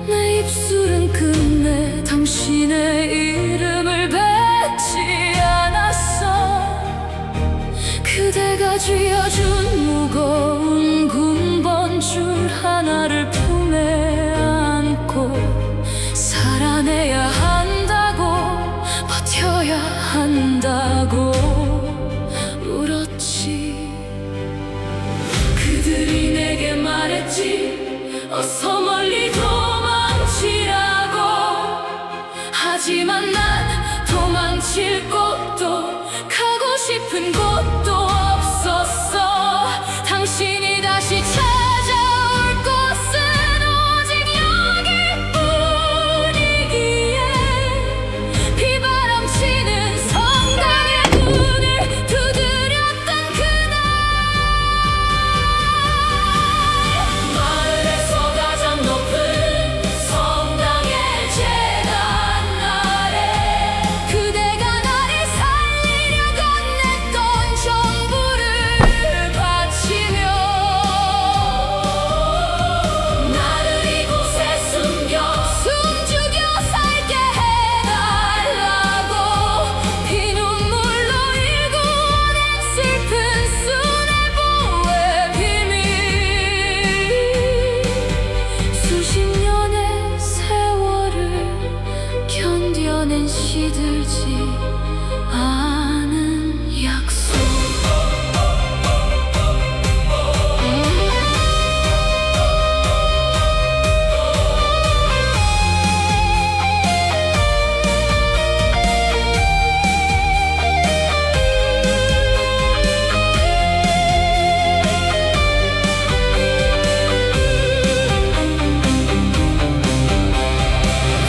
내 입술은 끝내 당신의 이름을 뱉지 않았어. 그대가 쥐어준 무거운 군번줄 하나를 품에 안고 살아내야 한다고, 버텨야 한다고 울었지. 그들이 내게 말했지, 어서 멀리 도망치라고. 하지만 난 도망칠 곳도 가고 싶은 곳도 없었어. 당신이 다시 찾아올 곳은 오직 여기뿐이기에 비바람치는 성당의 문을 두드렸던 그날, 마을에서 가장 높은 성당의 제단 아래 그대가 나를 살리려 건넸던 전부를 바치며 나를 이곳에 숨죽여 살게 해달라고 피눈물로 일구어낸 슬픈 수뇌보의 비밀. 수십 년의 세월을 견뎌낸 시들지 않은 약속.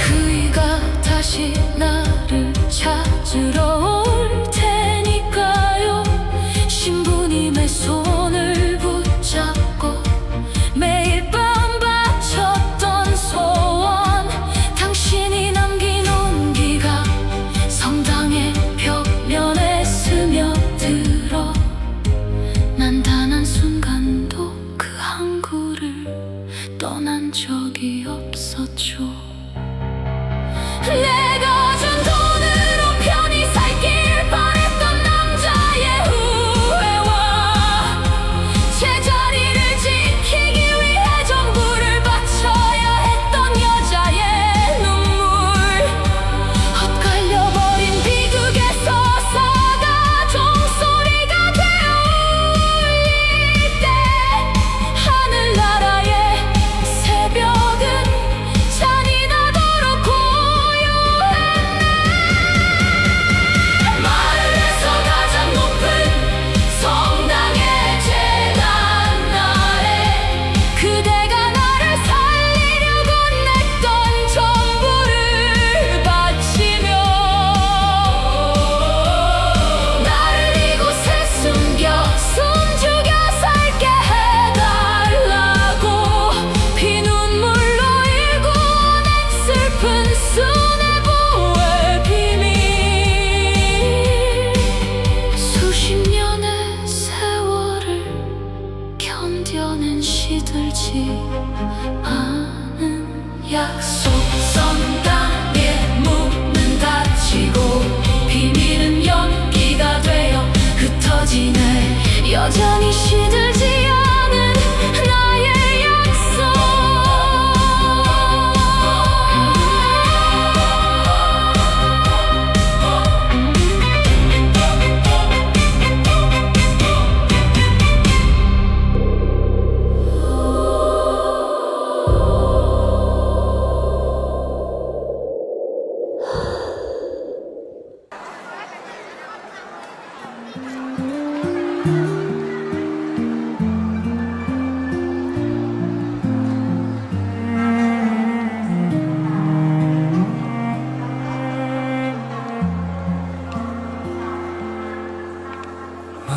그이가 다시 나를 찾으러 올 테니까요. 신부님의 손을 붙잡고 매일 밤 바쳤던 소원, 당신이 남긴 온기가 성당의 벽면에 스며들어 난 단 한순간도 그 항구를 떠난 적이 없었죠. 내가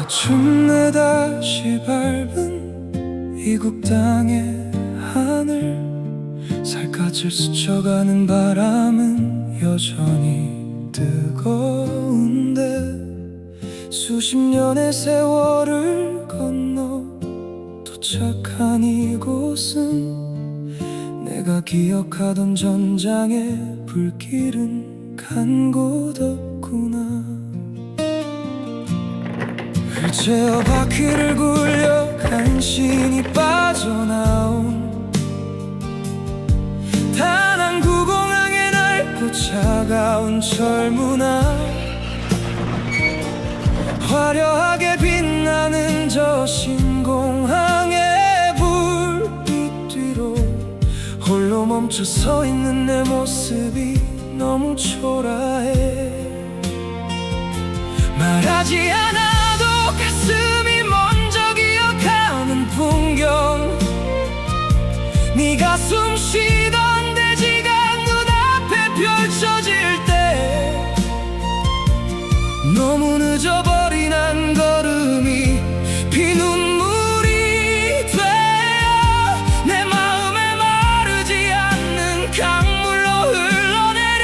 마침내 다시 밟은 이국 땅의 하늘, 살갗을 스쳐가는 바람은 여전히 뜨거운데, 수십 년의 세월을 건너 도착한 이곳은 내가 기억하던 전장의 불길은 간 곳 없구나. 일제어 바퀴를 굴려 간신히 빠져나온 다낭구공항의 낡고 차가운 철문화, 화려하게 빛나는 저 신공항의 불빛 뒤로 홀로 멈춰 서 있는 내 모습이 너무 초라해. 말하지 않아도 가슴이 먼저 기억하는 풍경, 네가 숨 쉬던 대지가 눈앞에 펼쳐질 때, 너무 늦어버린 한 걸음이 피눈물이 되어 내 마음에 마르지 않는 강물로 흘러내려.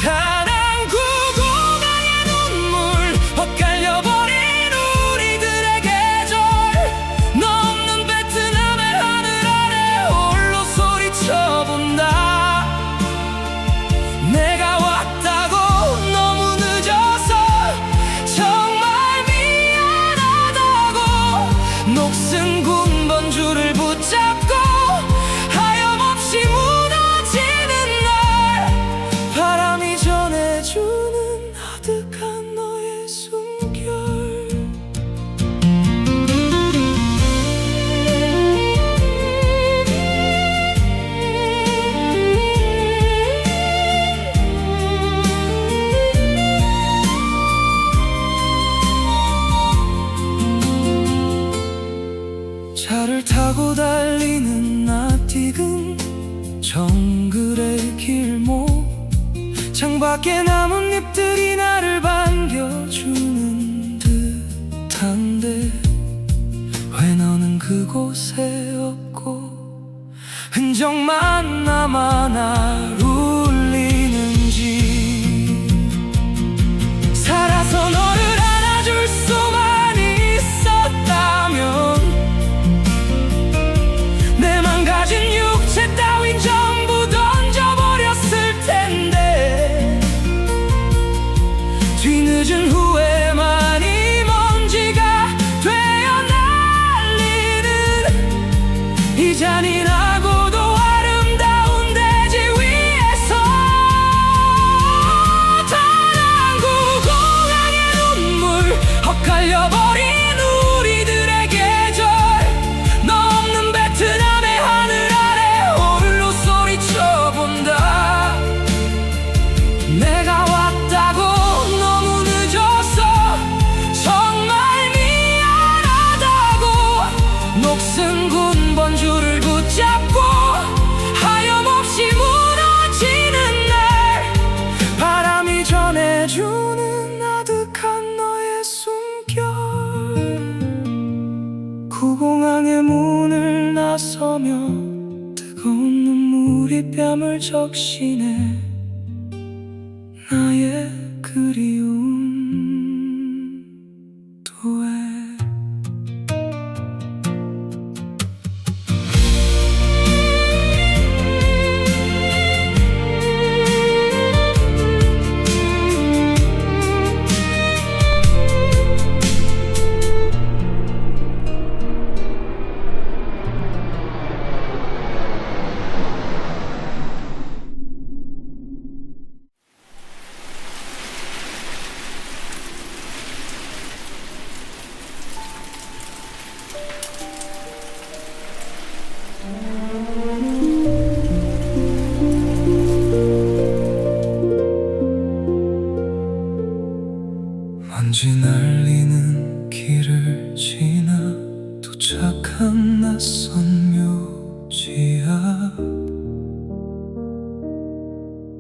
다낭구공항의 눈물, 엇갈려버린 우리들의 계절, 너 없는 베트남의 하늘 아래 홀로 소리쳐본다. 내가 왔다고 너무 늦어서 정말 미안하다고, 녹슨 군번줄을 붙잡고 하염없이 무너지는 날, 바람이 전해주는 아득한 너의 숨결. 차를 타고 달리는 낯익은 정글의 길목, 창밖에 나뭇잎들이 나를 반겨주는 듯한데, 왜 너는 그곳에 없고 흔적만 남아 날 울리는지. 살아서 너를 안아줄 수만 있었다면 내 망가진 육체 따윈 전부 던져버렸을 텐데, 뒤늦은 후회만이 먼지가 되어 날리는 이 잔인하고도 아름다운 대지 위에서, 다낭구공항의 눈물, 엇갈려버린 우리들의 계절, 너 없는 베트남의 하늘 아래 홀로 소리쳐본다. 내가 왔다고 너무 늦어서 정말 미안하다고, 녹슨 군번줄을 붙잡고 하염없이 무너지는 날, 바람이 전해주는 아득한 너의 숨결. 구공항의 문을 나서며 뜨거운 눈물이 뺨을 적시네. 나의 그리움 도에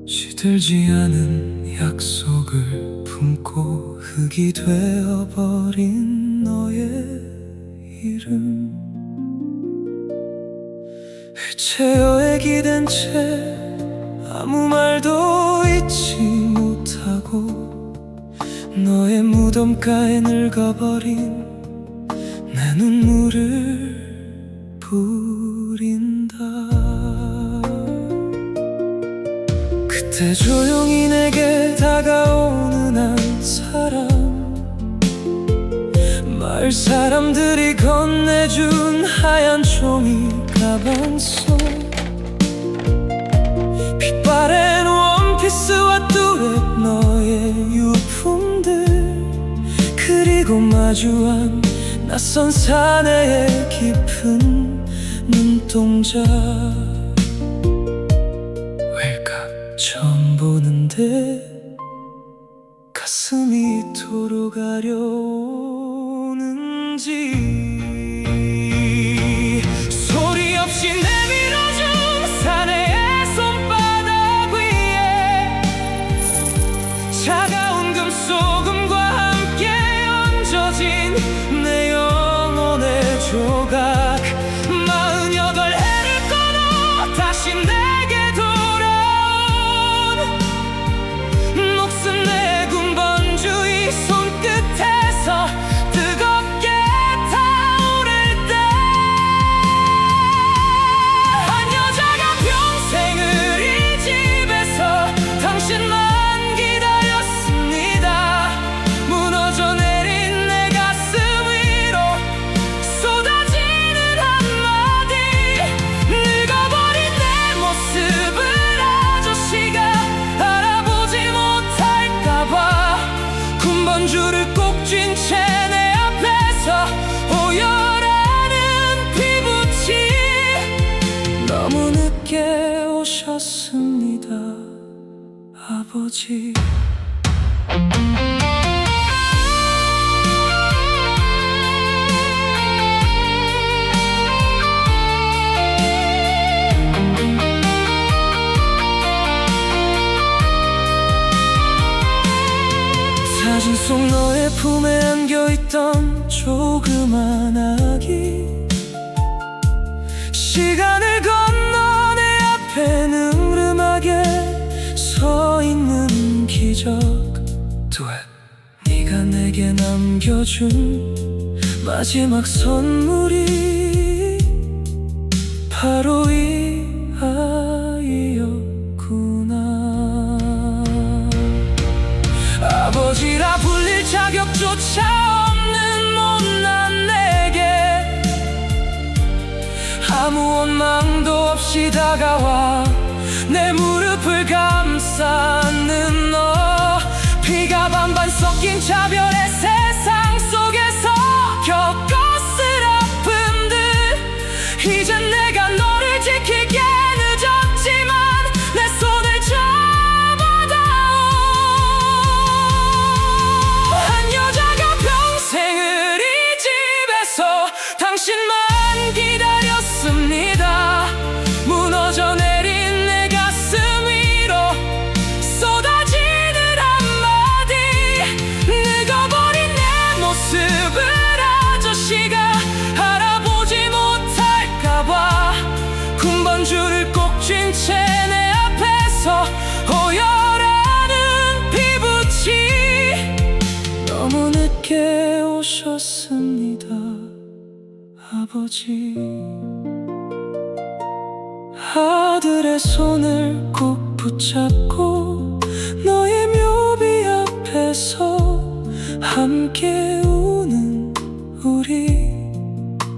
시들지 않은 약속을 품고 흙이 되어버린 너의 이름, 일체여에 기댄 채 아무 말도 잊지 못하고 너의 무덤가에 늙어버린 내 눈물을 뿌린다. 그때 조용히 내게 다가오는 한 사람, 마을 사람들이 건네준 하얀 종이 가방 속 빛바랜 원피스와 뚜렷 너의 유품들, 그리고 마주한 낯선 사내의 깊은 눈동자. 왜일까 처음 보는데 가슴이 이토록 가려오는지. 소리 없이 내밀어준 사내의 손바닥 위에 차가운 금소금과 함께 얹어진 내 영혼의 조각. 48해를 끊어 다시 내게 돌아온 목숨 내 군번주의 손끝에서 뜨겁게 타오를 때, 한 여자가 평생을 이 집에서 당신만 기다렸습니다. 무너져 내린 내 가슴 위로 쏟아지는 한마디, 늙어버린 내 모습을 아저씨가 알아보지 못할까봐 군번줄을 꼭 쥔 채 내 앞에서 오열하는 피부치. 너무 늦게 오셨습니다, 아버지. 사진 속 너의 품에 안겨있던 조그만 아기, 시간을 건너 내 앞에 능름하게 서있는 기적. 두엣. 네가 내게 남겨준 마지막 선물이 바로 이 아이였구나. 아버지라 불릴 자격조차 없는 못난 내게 아무 원망도 없이 다가와 내 무릎을 감싸 안는 너. 피가 반반 섞인 자별의 세상 속에서 겪었을 아픔들, 이젠 내가 너를 지키게 늦었지만 내 손을 잡아다오. 한 여자가 평생을 이 집에서 당신만 기다렸습니다. 무너져 내린 내 가슴 위로 쏟아지는 한마디, 늙어버린 내 모습을 아저씨가 알아보지 못할까봐 군번줄을 꼭 쥔 채 내 앞에서 오열하는 피부치. 너무 늦게 오셨습니다, 아버지. 아들의 손을 꼭 붙잡고 너의 묘비 앞에서 함께 우는 우리,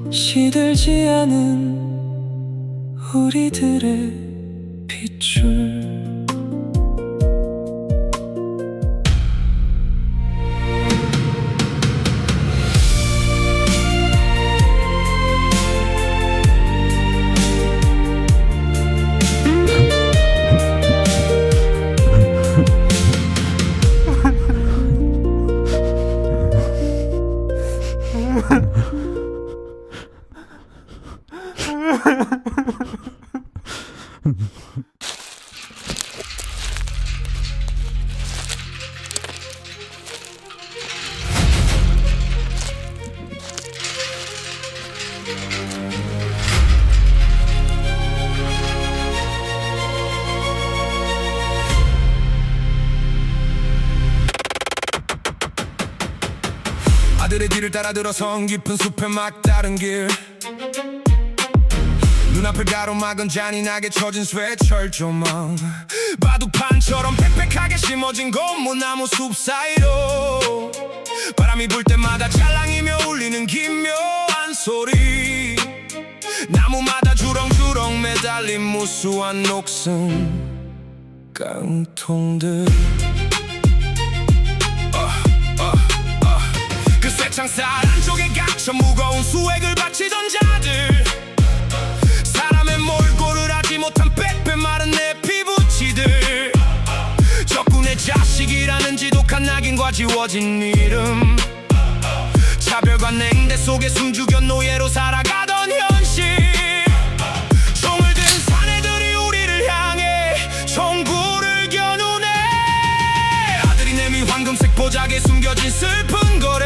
시들지 않은 우리들의 빗줄. 그의 뒤를 따라 들어선 깊은 숲의 막다른 길 눈앞을 가로막은 잔인하게 처진 쇠철 조망 바둑판처럼 빽빽하게 심어진 고무나무 숲 사이로 바람이 불 때마다 찰랑이며 울리는 기묘한 소리 나무마다 주렁주렁 매달린 무수한 녹슨 깡통들 그 쇠창살 안쪽에 갇혀 무거운 수액을 바치던 자들 사람의 몰골을 하지 못한 빼빼 마른 내 피부치들 적군의 자식이라는 지독한 낙인과 지워진 이름 차별과 냉대 속에 숨죽여 노예로 살아가던 현실 총을 든 사내들이 우리를 향해 총구를 겨누네 아들이 내미 황금색 보자기에 숨겨진 슬픈 거래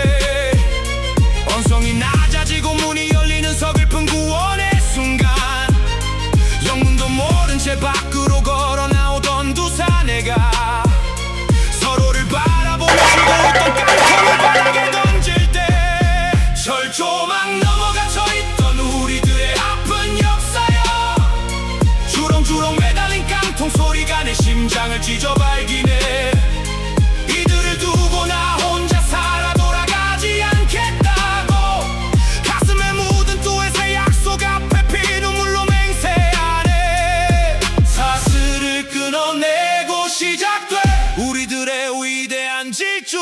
언성이 낮아지고 문이 열리는 서글픈 구원의 순간 영문도 모른 채 밖으로 걸어 나오던 두 사내가 서로를 바라보며 쉬고 있던 깡통을 바닥에 던질 때 철조망 넘어 갇혀있던 우리들의 아픈 역사여 주렁주렁 매달린 깡통 소리가 내 심장을 찢어 발기네 이들을 두고 나 혼자 살아 돌아가지 않겠다고 가슴에 묻은 또 회세 약속 앞에 피눈물로 맹세하네 사슬을 끊어내고 시작돼 우리들의 위대한 질주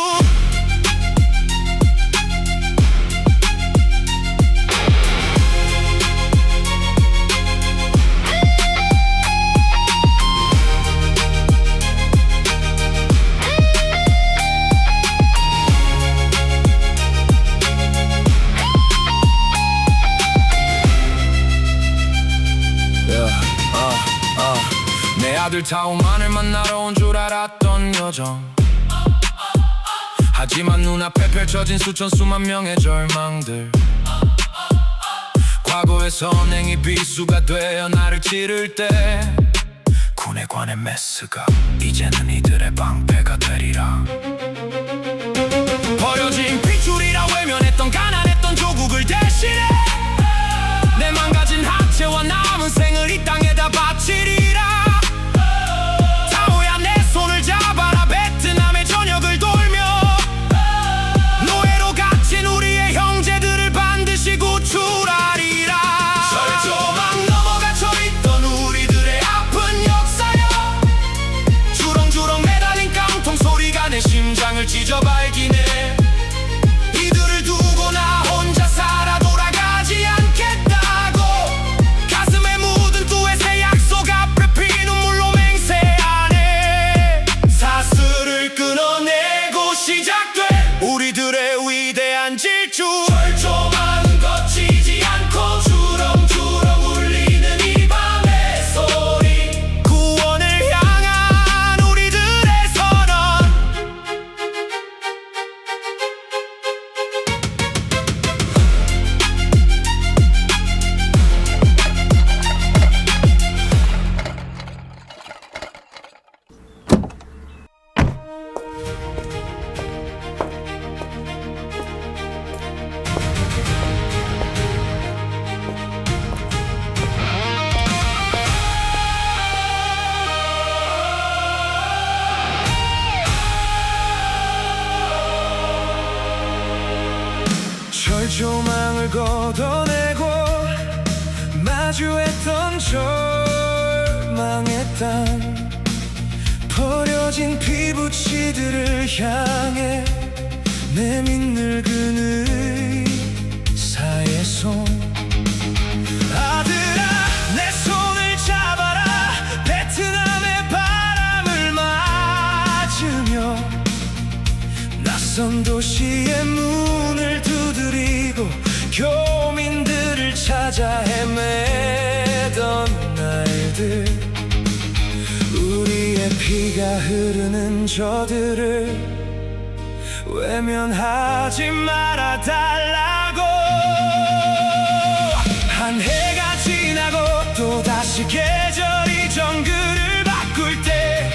내 아들 타오만을 만나러 온 줄 알았던 여정 하지만 눈앞에 펼쳐진 수천 수만 명의 절망들 과거의 선행이 비수가 되어 나를 찌를 때 군에 관한 메스가 이제는 이들의 방패가 되리라 버려진 핏줄이라 외면했던 가난했던 조국을 대신해 내 망가진 하체와 남은 생을 이 땅에다 바치리라 타오야 내 손을 잡아라 베트남의 전역을 돌며 노예로 갇힌 우리의 형제들을 반드시 구출하리라 철조망 넘어 갇혀있던 우리들의 아픈 역사여 주렁주렁 매달린 깡통 소리가 내 심장을 찢어 발기네 이들을 두고 나 혼자 살아 돌아가지 않겠다고 가슴에 묻은 또 회세 약속 앞에 피눈물로 맹세하네 사슬을 끊어내고 시작돼 우리들의 위대한 질주 철조망은 거치지 않고 주렁주렁 울리는 이 밤의 소리 구원을 향한 우리들의 선언 철조망을 걷어내고 마주했던 절망의 땅 버려진 피부치들을 향해 내민 늙은 의사의 손 아들아 내 손을 잡아라 베트남의 바람을 맞으며 낯선 도시의 문을 두드리고 교민들을 찾아 헤매던 날들 우리의 피가 흐르는 저들을 외면하지 말아달라고 한 해가 지나고 또다시 계절이 정글을 바꿀 때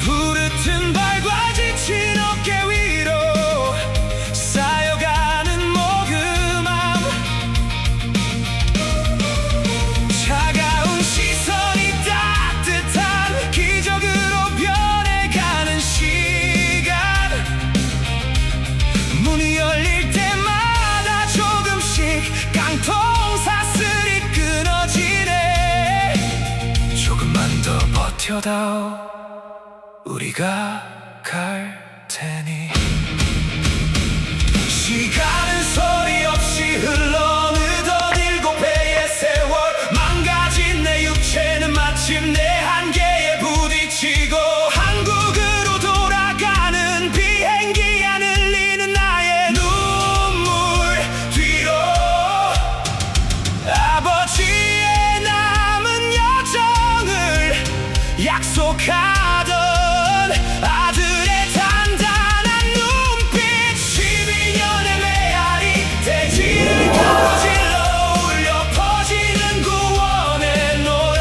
부르튼 발과 지친 어깨 위로 버텨다오 우리가 갈 테니 시간은 소리 없이 흘러느던 7배의 세월 망가진 내 육체는 마침내 한계에 부딪히고 한국으로 돌아가는 비행기에 흘리는 나의 눈물 뒤로 아버지의 남은 여정을 약속하던 아들의 단단한 눈빛 12년의 메아리 대지를 가로질러 울려 퍼지는 구원의 노래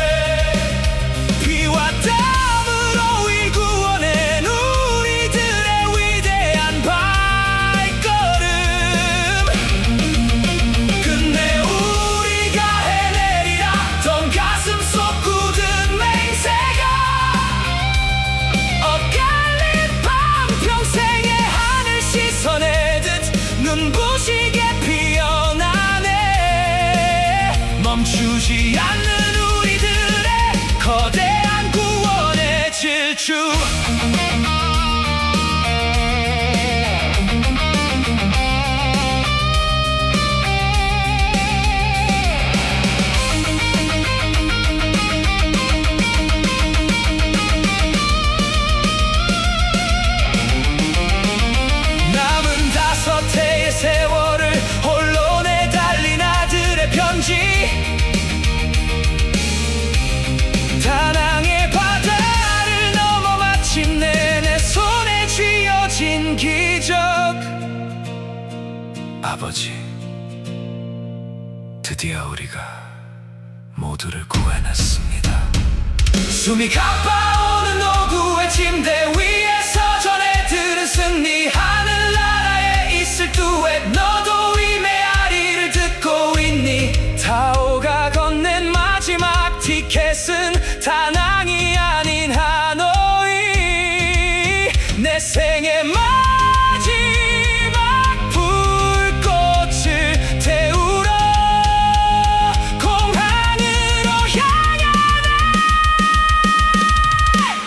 피와 땀으로 일구어낸 우리들의 위대한 발걸음 끝내 우리가 해내리라 던 가슴 속 굳은 맹세가 엇갈린 밤평생의 하늘 씻어내듯 눈부시게 피어나네 멈추지 않는 우리들의 거대한 구원의 질주 남은 5해의 세월을 홀로 내달린 아들의 편지 다낭의 바다를 넘어 마침내 내 손에 쥐어진 기적 아버지 드디어 우리가 모두를 구해냈습니다 숨이 가빠오는 오후의 침대 위에서 전해 들은 승리 하늘나라에 있을 듀엣 너도 이 메아리를 듣고 있니 타오가 건넨 마지막 티켓은 다낭이 아닌 하노이 내 생의 마지막 불꽃을 태우러 공항으로 향하네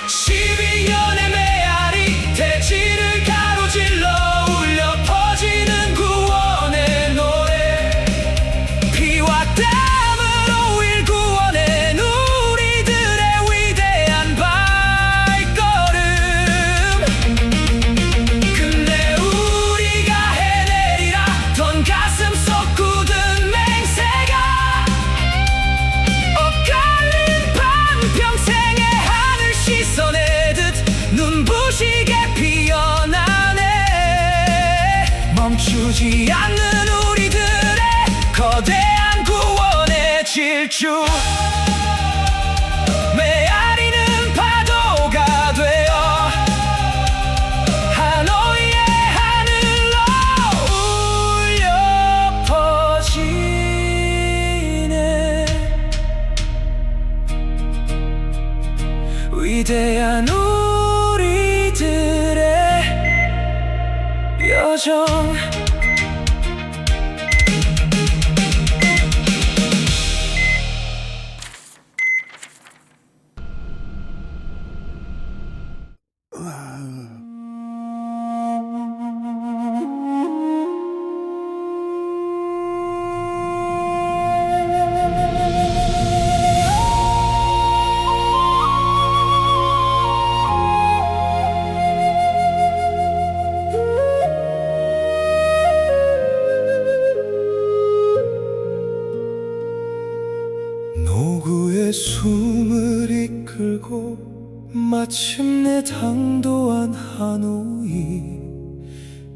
12년의 메아리 대지를 가로질러 울려 퍼지는 구원의 노래 피와 땀으로 일구어낸 우리들의 위대한 발걸음 끝내 우리가 해내리라 던 가슴 속 굳은 맹세가 엇갈린 밤평생의 하늘 씻어내듯 눈부시게 피어나네 멈추지 않는 우리들의 거대한 구원의 질주 메아리는 파도가 되어 하노이의 하늘로 울려 퍼지네 위대한 우리들의 여정 노구의 숨을 이끌고 마침내 당도한 하노이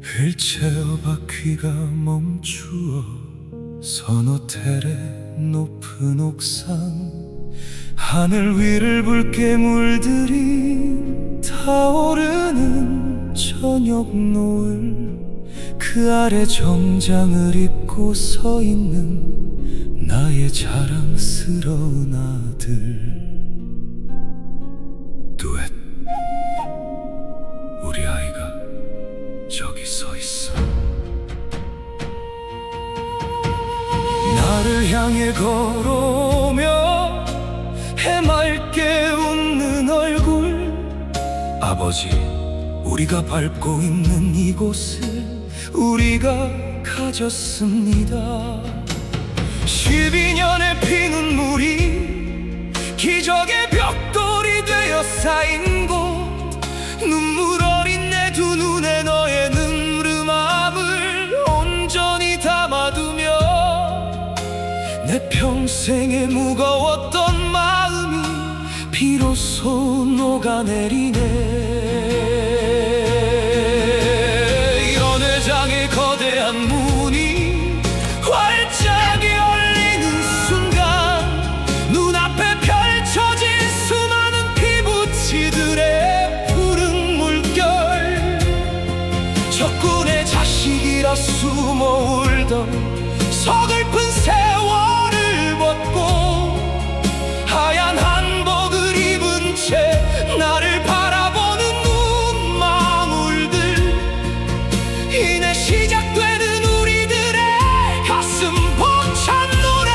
휠체어 바퀴가 멈추어 선호텔의 높은 옥상 하늘 위를 붉게 물들인 타오르는 저녁 노을 그 아래 정장을 입고 서 있는 나의 자랑스러운 아들 듀엣 우리 아이가 저기 서 있어 나를 향해 걸어오며 해맑게 웃는 아버지, 우리가 밟고 있는 이곳을 우리가 가졌습니다. 12년의 피눈물이 기적의 벽돌이 되어 쌓인 곳, 눈물 어린 내 두 눈에 너의 눈물음함을 온전히 담아두며 내 평생에 무거웠던 마음이 비로소 녹아내리네. 연회장의 거대한 문이 활짝 열리는 순간 눈앞에 펼쳐진 수많은 피부치들의 푸른 물결, 적군의 자식이라 숨어 울던 서글픈 세월을 벗고 하얀 한복을 입은 채 나를 바라보는 눈망울들, 이내 시작되는 우리들의 가슴 벅찬 노래.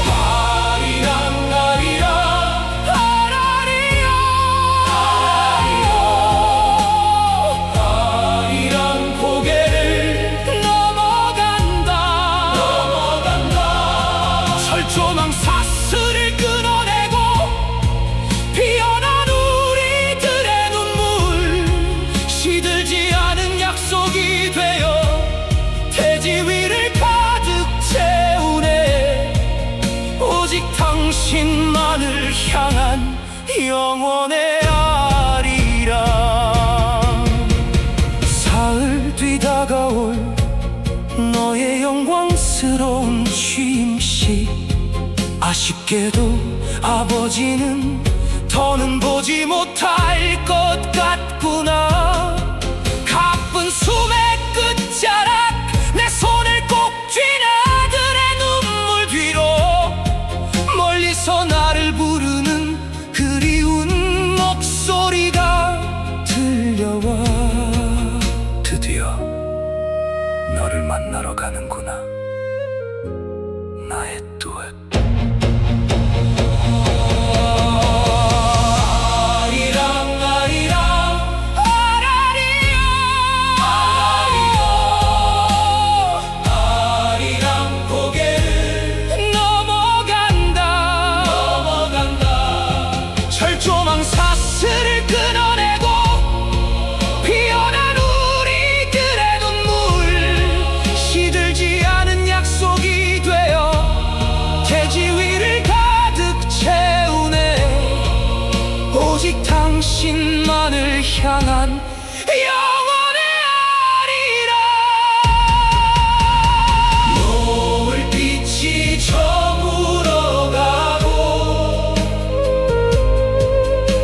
아리랑 아리랑 아라리요 아리랑 고개를 넘어간다 철조망 사슬을 끊어내고 피어난 우리들의 눈물, 시들지 않은 약속이 되어 대지 위를 가득 채우네. 오직 당신만을 향한 영원의 아리랑. 사흘 뒤 다가올 너의 영광스러운 취임식, 아쉽게도 아버지는 더는 보지 못할 것 같구나. 가쁜 숨의 끝자락 내 손을 꼭 쥐는 아들의 눈물 뒤로 멀리서 나를 부르는 그리운 목소리가 들려와. 드디어 너를 만나러 가는구나, 나의 뚜엣. 아리랑 아리랑 아라리요 아리랑 고개를 넘어간다 철조망 사슬을 끊어내고 피어난 우리들의 눈물, 시들지 않은 약속이 되어 대지 위를 가득 채우네. 오직 당신만을 향한 영원의 아리랑. 노을빛이 저물어가고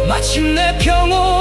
마침내 평온